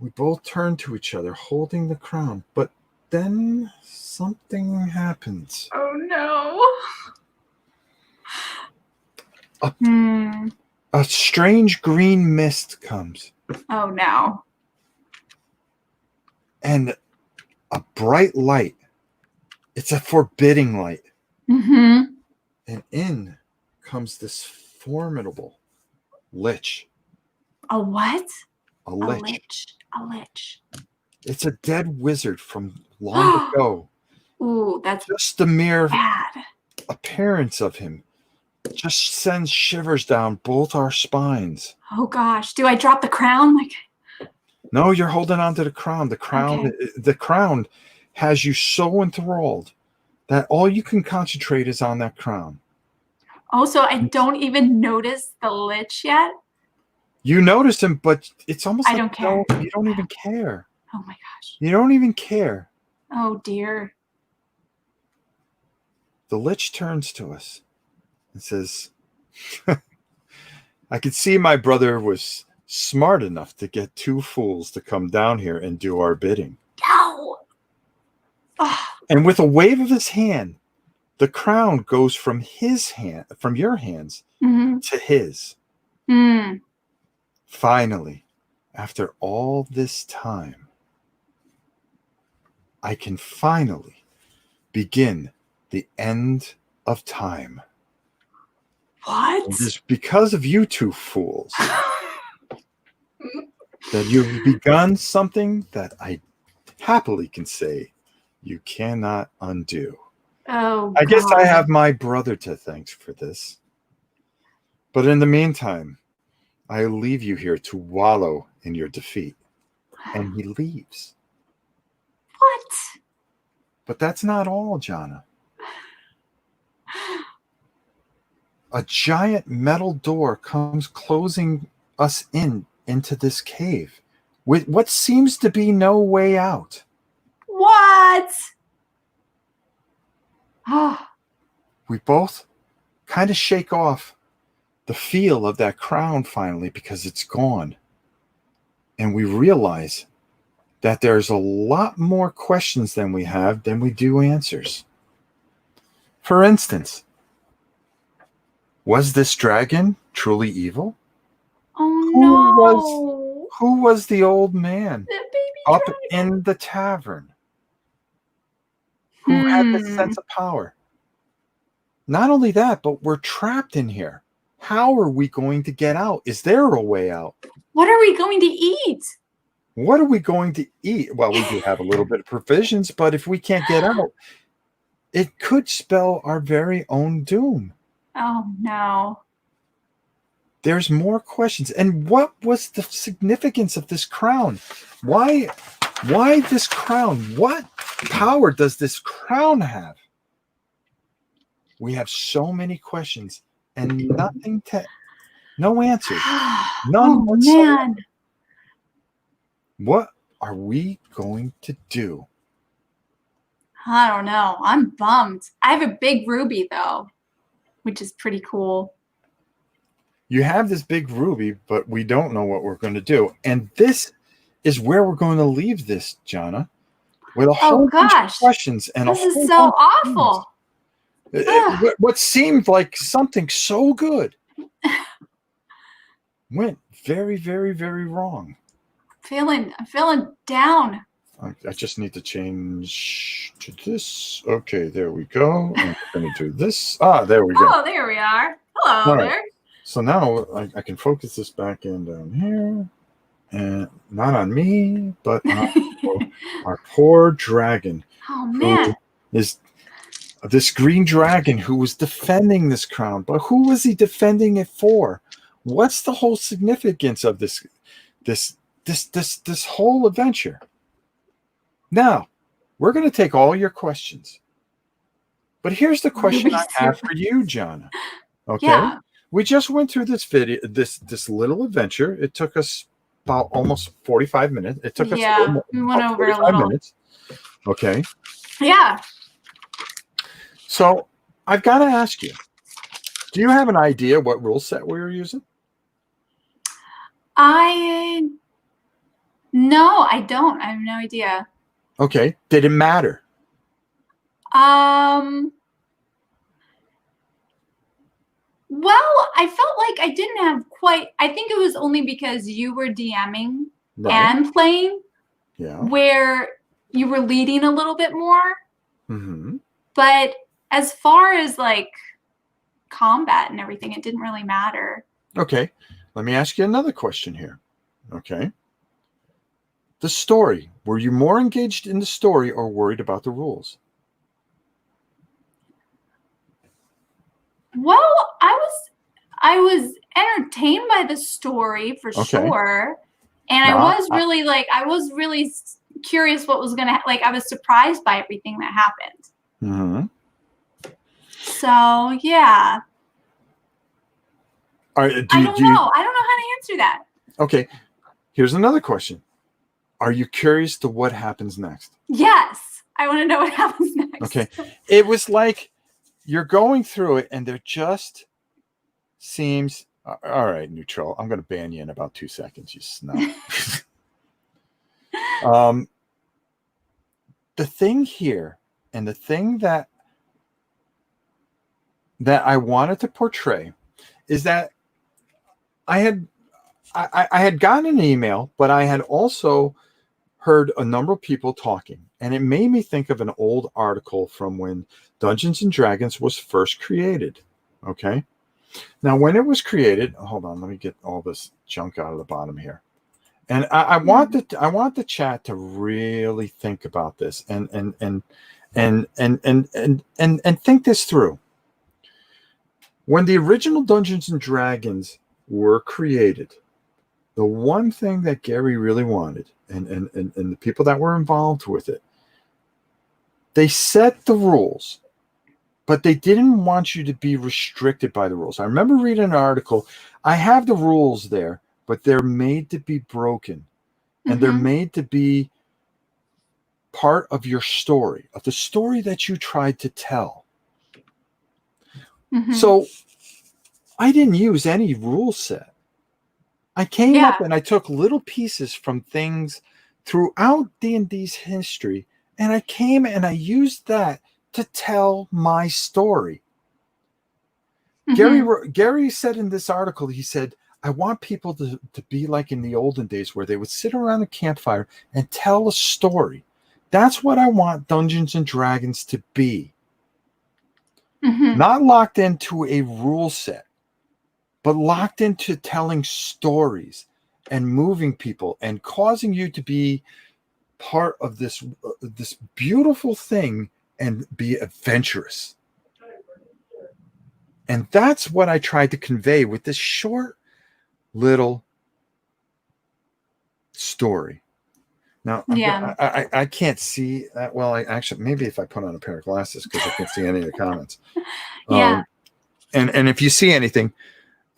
S1: We both turn to each other holding the crown, but then something happens.
S2: Oh no.
S1: A strange green mist comes.
S2: Oh no.
S1: And a bright light. It's a forbidding light. And in comes this formidable lich.
S2: A what?
S1: A lich.
S2: A lich.
S1: It's a dead wizard from long ago.
S2: Ooh, that's
S1: just the mere
S2: bad.
S1: appearance of him just sends shivers down both our spines.
S2: Oh gosh. Do I drop the crown? Like,
S1: No, you're holding on to the crown.
S2: okay.
S1: The crown has you so enthralled that all you can concentrate is on that crown.
S2: Oh, so I don't even notice the lich yet?
S1: You notice him, but it's almost
S2: I
S1: like
S2: don't care.
S1: you don't even care.
S2: Oh my gosh.
S1: You don't even care.
S2: Oh dear.
S1: The lich turns to us and says, I could see my brother was smart enough to get two fools to come down here and do our bidding.
S2: No. Oh.
S1: And with a wave of his hand, the crown goes from your hands
S2: Mm-hmm.
S1: to his.
S2: Mm.
S1: Finally, after all this time, I can finally begin the end of time.
S2: What?
S1: It is because of you two fools that you've begun something that I happily can say you cannot undo.
S2: Oh
S1: I guess I
S2: God.
S1: have my brother to thank for this. But in the meantime, I leave you here to wallow in your defeat. And he leaves.
S2: What?
S1: But that's not all, Jona. A giant metal door comes closing us into this cave with what seems to be no way out.
S2: What? Oh.
S1: We both kind of shake off the feel of that crown finally because it's gone. And we realize that there's a lot more questions than we do answers. For instance, was this dragon truly evil?
S2: Oh no.
S1: Who was the old man
S2: The baby
S1: up
S2: dragon.
S1: in the tavern? Who had this sense of power? Not only that, but we're trapped in here. How are we going to get out? Is there a way out?
S2: What are we going to eat?
S1: What are we going to eat? Well, we do have a little bit of provisions, but if we can't get out, it could spell our very own doom.
S2: Oh no.
S1: There's more questions. And what was the significance of this crown? Why this crown? What power does this crown have? We have so many questions and no answers. None
S2: Oh
S1: whatsoever.
S2: man.
S1: What are we going to do?
S2: I don't know. I'm bummed. I have a big ruby though, which is pretty cool.
S1: You have this big ruby, but we don't know what we're going to do. And this is where we're going to leave this, Jona, with a whole bunch of questions and
S2: this is so awful.
S1: What seemed like something so good went very, very, very wrong.
S2: I'm feeling down.
S1: I just need to change to this. Okay, there we go. I'm going to do this. There we go.
S2: Oh, there we are. Hello
S1: All
S2: there.
S1: right. So now I can focus this back in down here. And not on me, but on our poor dragon.
S2: Oh, man.
S1: Who is this green dragon who was defending this crown. But who was he defending it for? What's the whole significance of this whole adventure? Now, we're going to take all your questions. But here's the question I have for you, Jona. Okay?
S2: Yeah.
S1: We just went through this video, this little adventure. It took us about almost 45 minutes. It took us
S2: we went over a little.
S1: minutes. Okay.
S2: Yeah.
S1: So I've got to ask you, do you have an idea what rule set we were using?
S2: No, I don't. I have no idea.
S1: Okay. Did it matter?
S2: Well, I felt like I didn't have quite. I think it was only because you were DMing and playing, where you were leading a little bit more.
S1: Mm-hmm.
S2: But as far as like combat and everything, it didn't really matter.
S1: Okay. Let me ask you another question here. Okay. The story. Were you more engaged in the story or worried about the rules?
S2: Well, I was I was entertained by the story for
S1: Okay.
S2: sure. And I
S1: Now,
S2: was really curious what was going to, like, I was surprised by everything that happened.
S1: mhm.
S2: So, yeah.
S1: All right,
S2: I don't know. I don't know how to answer that.
S1: okay, here's another question. Are you curious to what happens next?
S2: Yes. I want to know what happens next.
S1: Okay. It was like you're going through it and there just seems all right, neutral. I'm going to ban you in about 2 seconds, you snot. The thing here and the thing that I wanted to portray is that I had I had gotten an email, but I had also heard a number of people talking, and it made me think of an old article from when Dungeons and Dragons was first created. Okay. Now, when it was created, hold on, let me get all this junk out of the bottom here. And I want the chat to really think about this and think this through. When the original Dungeons and Dragons were created, the one thing that Gary really wanted, and the people that were involved with it, they set the rules, but they didn't want you to be restricted by the rules. I remember reading an article. I have the rules there, but they're made to be broken, and they're made to be part of your story, of the story that you tried to tell. So I didn't use any rule set. I came up and I took little pieces from things throughout D&D's history, and I came and I used that to tell my story. Gary said in this article, he said, I want people to be like in the olden days where they would sit around a campfire and tell a story. That's what I want Dungeons and Dragons to be. Not locked into a rule set, but locked into telling stories and moving people and causing you to be part of this beautiful thing and be adventurous. And that's what I tried to convey with this short little story. Now, I can't see that well. I actually, maybe if I put on a pair of glasses, because I can't see any of the comments. And if you see anything,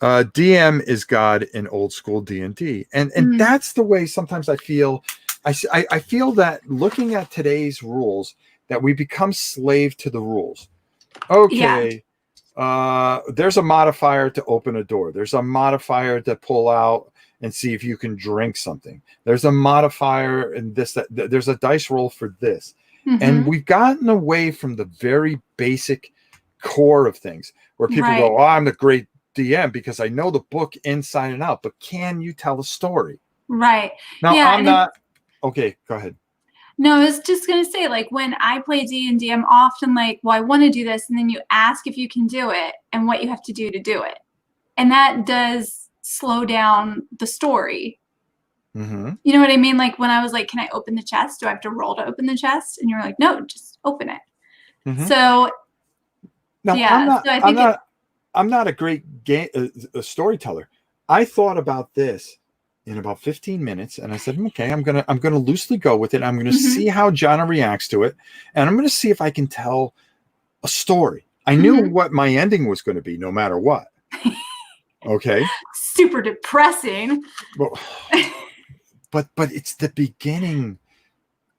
S1: DM is God in old school D&D, and that's the way sometimes I feel. I feel that looking at today's rules, that we become slave to the rules. Okay, there's a modifier to open a door. There's a modifier to pull out and see if you can drink something. There's a modifier in this, that there's a dice roll for this. And we've gotten away from the very basic core of things where people go, oh, I'm the great DM because I know the book inside and out, but can you tell a story?
S2: Right.
S1: Now, I'm not. Okay, go ahead.
S2: No, I was just going to say, like, when I play D&D, I'm often like, well, I want to do this. And then you ask if you can do it and what you have to do it. And that does slow down the story. You know what I mean? Like when I was like, can I open the chest? Do I have to roll to open the chest? And you're like, no, just open it. So,
S1: now, yeah. I'm not a great a storyteller. I thought about this in about 15 minutes, and I said, okay, I'm gonna loosely go with it. I'm gonna see how Jona reacts to it, and I'm gonna see if I can tell a story. I knew what my ending was going to be, no matter what. Okay.
S2: Super depressing.
S1: But it's the beginning.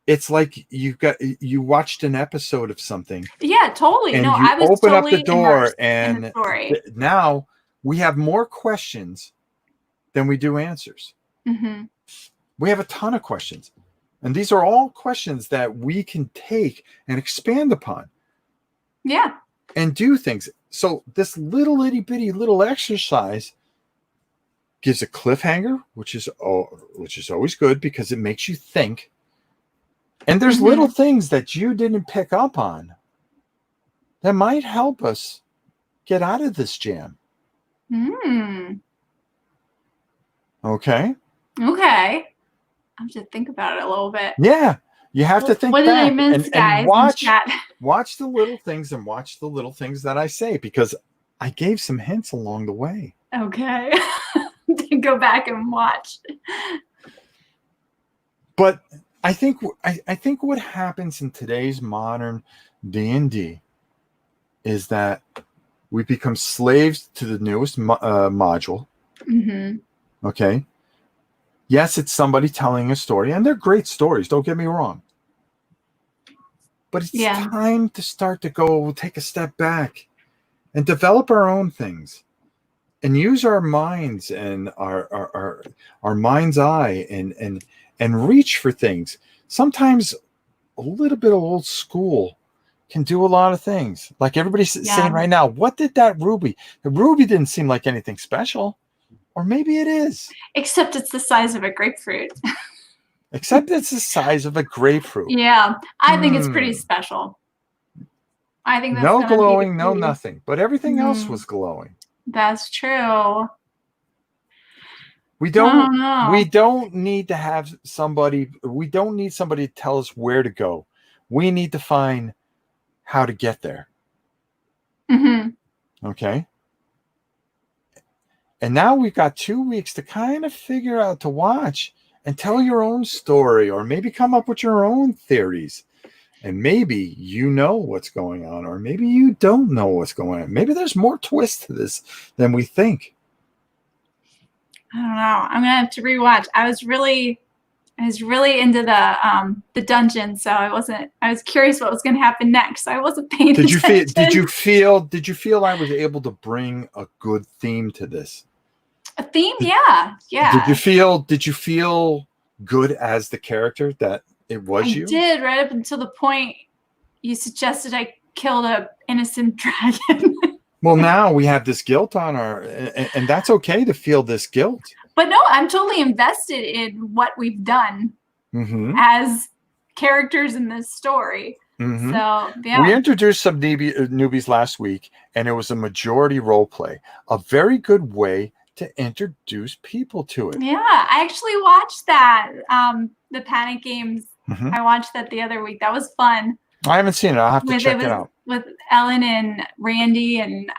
S1: It's like you watched an episode of something.
S2: Yeah, totally.
S1: And
S2: no,
S1: you
S2: I was
S1: open
S2: totally
S1: up the door, and
S2: the story.
S1: Now we have more questions than we do answers. We have a ton of questions, and these are all questions that we can take and expand upon.
S2: Yeah.
S1: And do things. So this little itty bitty little exercise gives a cliffhanger, which is always good because it makes you think. And there's little things that you didn't pick up on that might help us get out of this jam. Okay.
S2: Okay. I have to think about it a little bit.
S1: Yeah. You have to think
S2: what
S1: back
S2: did I miss, guys,
S1: and watch the little things and watch the little things that I say, because I gave some hints along the way.
S2: Okay. To go back and watch.
S1: But I think what happens in today's modern D&D is that we become slaves to the newest module.
S2: Mm-hmm.
S1: Okay. Yes, it's somebody telling a story, and they're great stories. Don't get me wrong. But it's time to start to go take a step back and develop our own things and use our minds and our mind's eye and reach for things. Sometimes a little bit of old school can do a lot of things. Like everybody's saying right now, what did that ruby? The ruby didn't seem like anything special. Or maybe it is.
S2: Except it's the size of a grapefruit.
S1: Except it's the size of a grapefruit.
S2: Yeah, I think it's pretty special. I think that's
S1: no
S2: gonna
S1: glowing,
S2: be
S1: no nothing, but everything else was glowing.
S2: That's true.
S1: We don't need to have somebody. We don't need somebody to tell us where to go. We need to find how to get there.
S2: Mm-hmm.
S1: Okay. And now we've got 2 weeks to kind of figure out to watch and tell your own story, or maybe come up with your own theories. And maybe you know what's going on, or maybe you don't know what's going on. Maybe there's more twist to this than we think.
S2: I don't know. I'm gonna have to rewatch. I was really into the dungeon, so I was curious what was gonna happen next. So I wasn't paying attention.
S1: Did you feel I was able to bring a good theme to this?
S2: A theme? Yeah.
S1: Did you feel good as the character that it was you?
S2: I did, right up until the point you suggested I killed a innocent dragon.
S1: Well, now we have this guilt on our, and that's okay to feel this guilt.
S2: But no, I'm totally invested in what we've done as characters in this story.
S1: Mm-hmm.
S2: So, yeah.
S1: We introduced some newbies last week, and it was a majority role play. A very good way to introduce people to it.
S2: Yeah, I actually watched that. The Panic Games. I watched that the other week. That was fun.
S1: I haven't seen it. I'll have to check it out.
S2: With Ellen and Randy and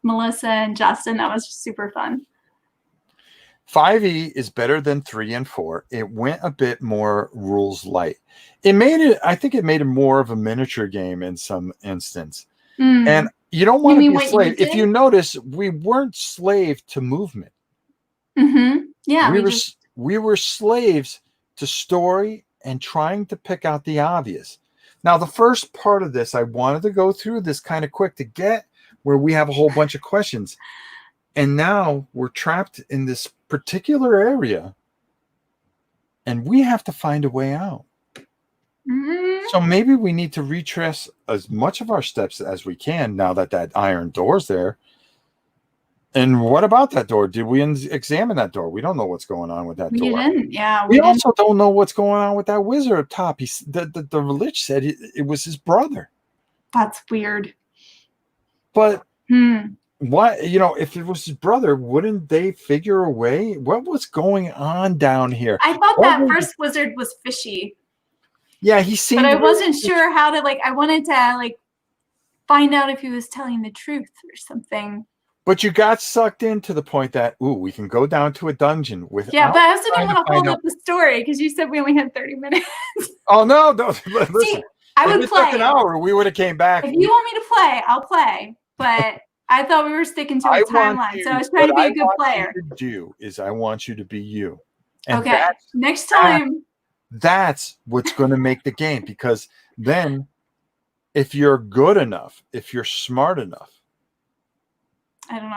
S2: Melissa and Justin. That was super fun.
S1: 5e is better than 3 and 4. It went a bit more rules light. I think it made it more of a miniature game in some instance. And you don't want to be a slave. If you notice, we weren't slave to movement.
S2: Yeah.
S1: We were slaves to story and trying to pick out the obvious. Now, the first part of this, I wanted to go through this kind of quick to get where we have a whole bunch of questions. And now we're trapped in this particular area and we have to find a way out. So maybe we need to retrace as much of our steps as we can now that iron door's there. And what about that door? Did we examine that door? We don't know what's going on with that door.
S2: We didn't. Yeah.
S1: We also don't know what's going on with that wizard up top. The lich said it was his brother.
S2: That's weird.
S1: But what, if it was his brother, wouldn't they figure a way? What was going on down here?
S2: I thought that first wizard was fishy.
S1: Yeah, he seemed.
S2: But I wasn't sure how to I wanted to find out if he was telling the truth or something.
S1: But you got sucked into the point that, we can go down to a dungeon with.
S2: Yeah, but I also didn't want to hold up the story because you said we only had 30 minutes.
S1: Oh, no. Listen,
S2: see, I would play.
S1: If it took an hour, we would have came back.
S2: If you want me to play, I'll play. But I thought we were sticking to a timeline, so I was trying to be a good player.
S1: I want you to be you. And
S2: okay, next time.
S1: That's what's going to make the game, because then if you're good enough, if you're smart enough,
S2: I don't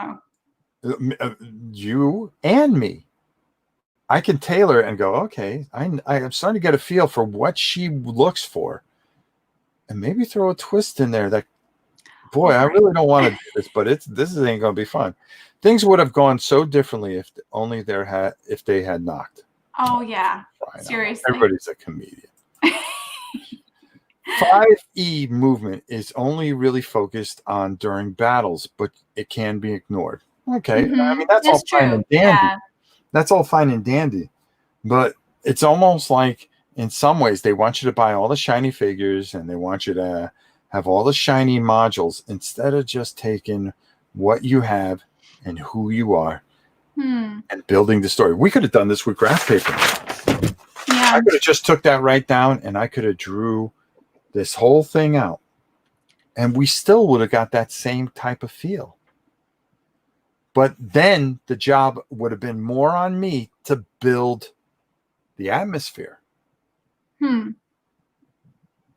S1: know. You and me, I can tailor it and go, okay, I'm starting to get a feel for what she looks for. And maybe throw a twist in there that, boy, I really don't want to do this, but this ain't going to be fun. Things would have gone so differently if they had knocked.
S2: Oh, yeah. Seriously.
S1: Everybody's a comedian. 5e movement is only really focused on during battles, but it can be ignored. Okay. I mean, that's all fine and dandy. Yeah. That's all fine and dandy. But it's almost like, in some ways, they want you to buy all the shiny figures and they want you to have all the shiny modules instead of just taking what you have and who you are
S2: Hmm.
S1: and building the story. We could have done this with graph paper.
S2: Yeah.
S1: I could have just took that right down and I could have drew this whole thing out. And we still would have got that same type of feel. But then the job would have been more on me to build the atmosphere.
S2: Hmm.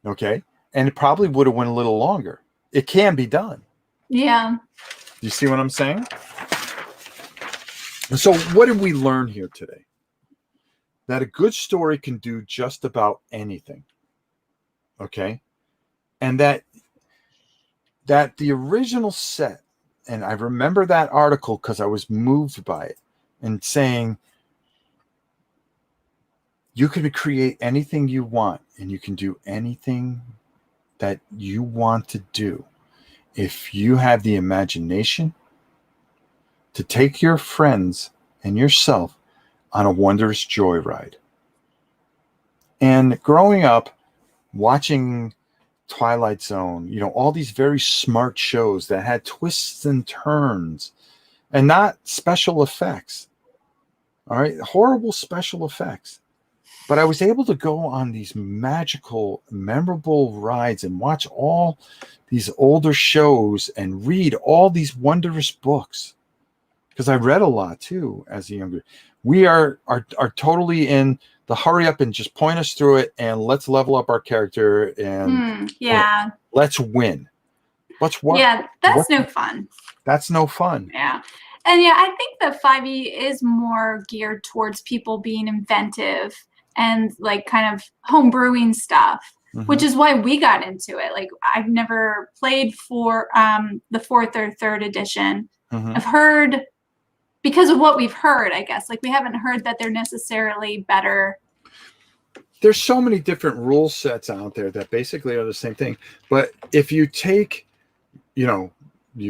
S1: Okay. And it probably would have went a little longer. It can be done.
S2: Yeah.
S1: You see what I'm saying? So what did we learn here today? That a good story can do just about anything. Okay. And that the original set, and I remember that article because I was moved by it, and saying you can create anything you want and you can do anything that you want to do if you have the imagination to take your friends and yourself on a wondrous joyride. And growing up, watching Twilight Zone, all these very smart shows that had twists and turns and not special effects. All right, horrible special effects. But I was able to go on these magical, memorable rides and watch all these older shows and read all these wondrous books. Because I read a lot too as a younger. We are totally in the hurry up and just point us through it and let's level up our character and
S2: Yeah.
S1: let's win. Let's work.
S2: Yeah, that's no fun.
S1: That's no fun.
S2: Yeah. And yeah, I think that 5e is more geared towards people being inventive and like kind of home brewing stuff, which is why we got into it. Like I've never played for the 4th or 3rd edition. I've heard, because of what we've heard, I guess, like we haven't heard that they're necessarily better.
S1: There's so many different rule sets out there that basically are the same thing. But if you take, you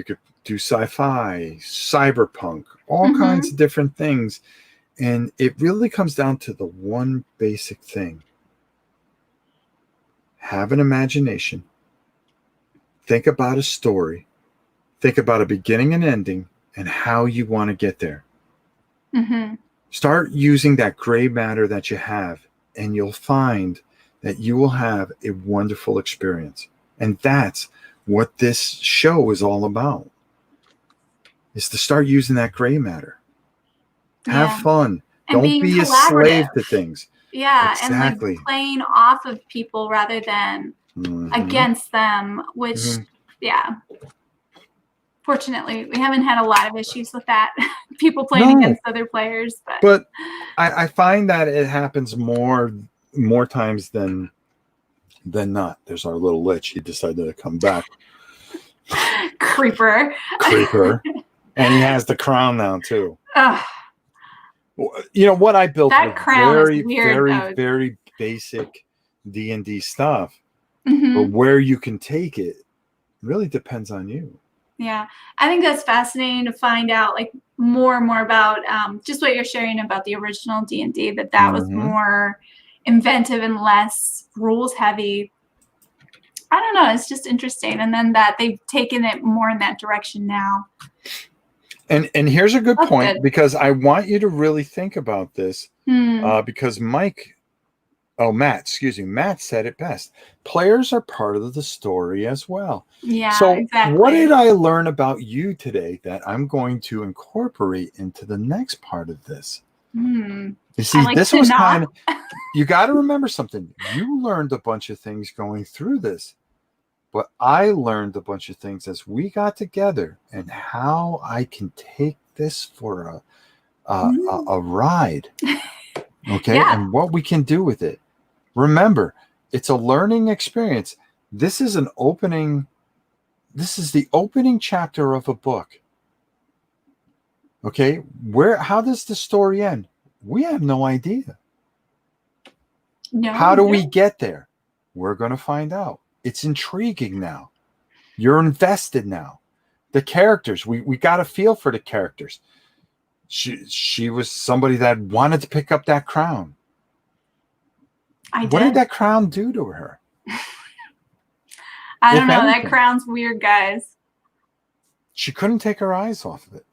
S1: could do sci-fi, cyberpunk, all kinds of different things. And it really comes down to the one basic thing. Have an imagination. Think about a story. Think about a beginning and ending and how you want to get there. Start using that gray matter that you have, and you'll find that you will have a wonderful experience. And that's what this show is all about, is to start using that gray matter. Have fun.
S2: And
S1: don't be a slave to things.
S2: Yeah,
S1: exactly.
S2: And like playing off of people rather than against them, which, fortunately, we haven't had a lot of issues with that. People playing against other players.
S1: But I find that it happens more times than not. There's our little lich. He decided to come back.
S2: Creeper.
S1: And he has the crown now, too. What I built
S2: that
S1: was
S2: crown
S1: very,
S2: is weird,
S1: very,
S2: though.
S1: very basic D&D stuff. But where you can take it really depends on you.
S2: Yeah, I think that's fascinating to find out, like more and more about just what you're sharing about the original D&D. That was more inventive and less rules heavy. I don't know. It's just interesting, and then that they've taken it more in that direction now.
S1: And here's a good point, because I want you to really think about this, because Matt said it best. Players are part of the story as well.
S2: Yeah,
S1: so
S2: exactly.
S1: What did I learn about you today that I'm going to incorporate into the next part of this? You see, this was kind of, you got to remember something. You learned a bunch of things going through this, but I learned a bunch of things as we got together and how I can take this for a ride. Okay. And what we can do with it. Remember, it's a learning experience. This is the opening chapter of a book. Okay. How does the story end? We have no idea.
S2: No.
S1: How do we get there? We're going to find out. It's intriguing now. You're invested now. The characters, we got a feel for the characters. She was somebody that wanted to pick up that crown. What did that crown do to her?
S2: I don't know. That crown's weird, guys.
S1: She couldn't take her eyes off of it.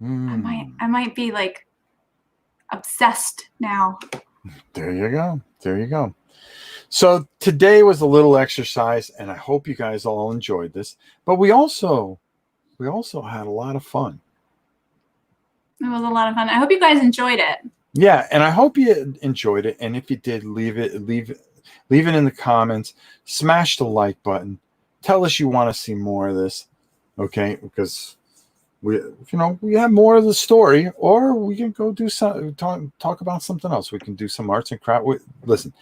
S2: I might be like obsessed now.
S1: There you go. There you go. So today was a little exercise, and I hope you guys all enjoyed this. But we also had a lot of fun.
S2: It was a lot of fun. I hope you guys enjoyed it.
S1: Yeah, and I hope you enjoyed it. And if you did, leave it in the comments. Smash the like button. Tell us you want to see more of this, okay? Because we have more of the story, or we can go do some talk about something else. We can do some arts and craft. Listen,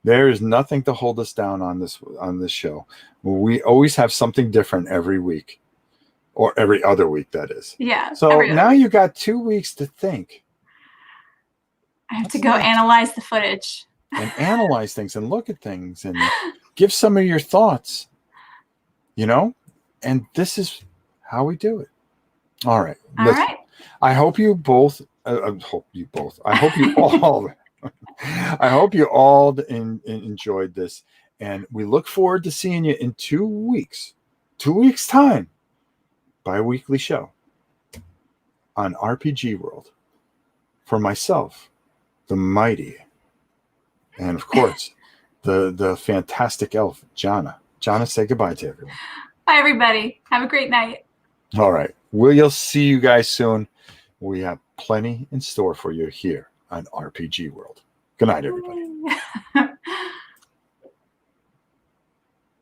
S1: there is nothing to hold us down on this show. We always have something different every week, or every other week, that is.
S2: Yeah.
S1: So now you got 2 weeks to think.
S2: I have to go analyze the footage.
S1: And analyze things and look at things and give some of your thoughts, and this is how we do it. All right.
S2: All right.
S1: I hope you both, I hope you all, I hope you all enjoyed this. And we look forward to seeing you in 2 weeks, 2 weeks time, bi-weekly show on RPG World. For myself, the mighty, and of course, the fantastic elf, Jona. Jona, say goodbye to everyone.
S2: Bye, everybody. Have a great night.
S1: All right. We'll see you guys soon. We have plenty in store for you here on RPG World. Good night, everybody.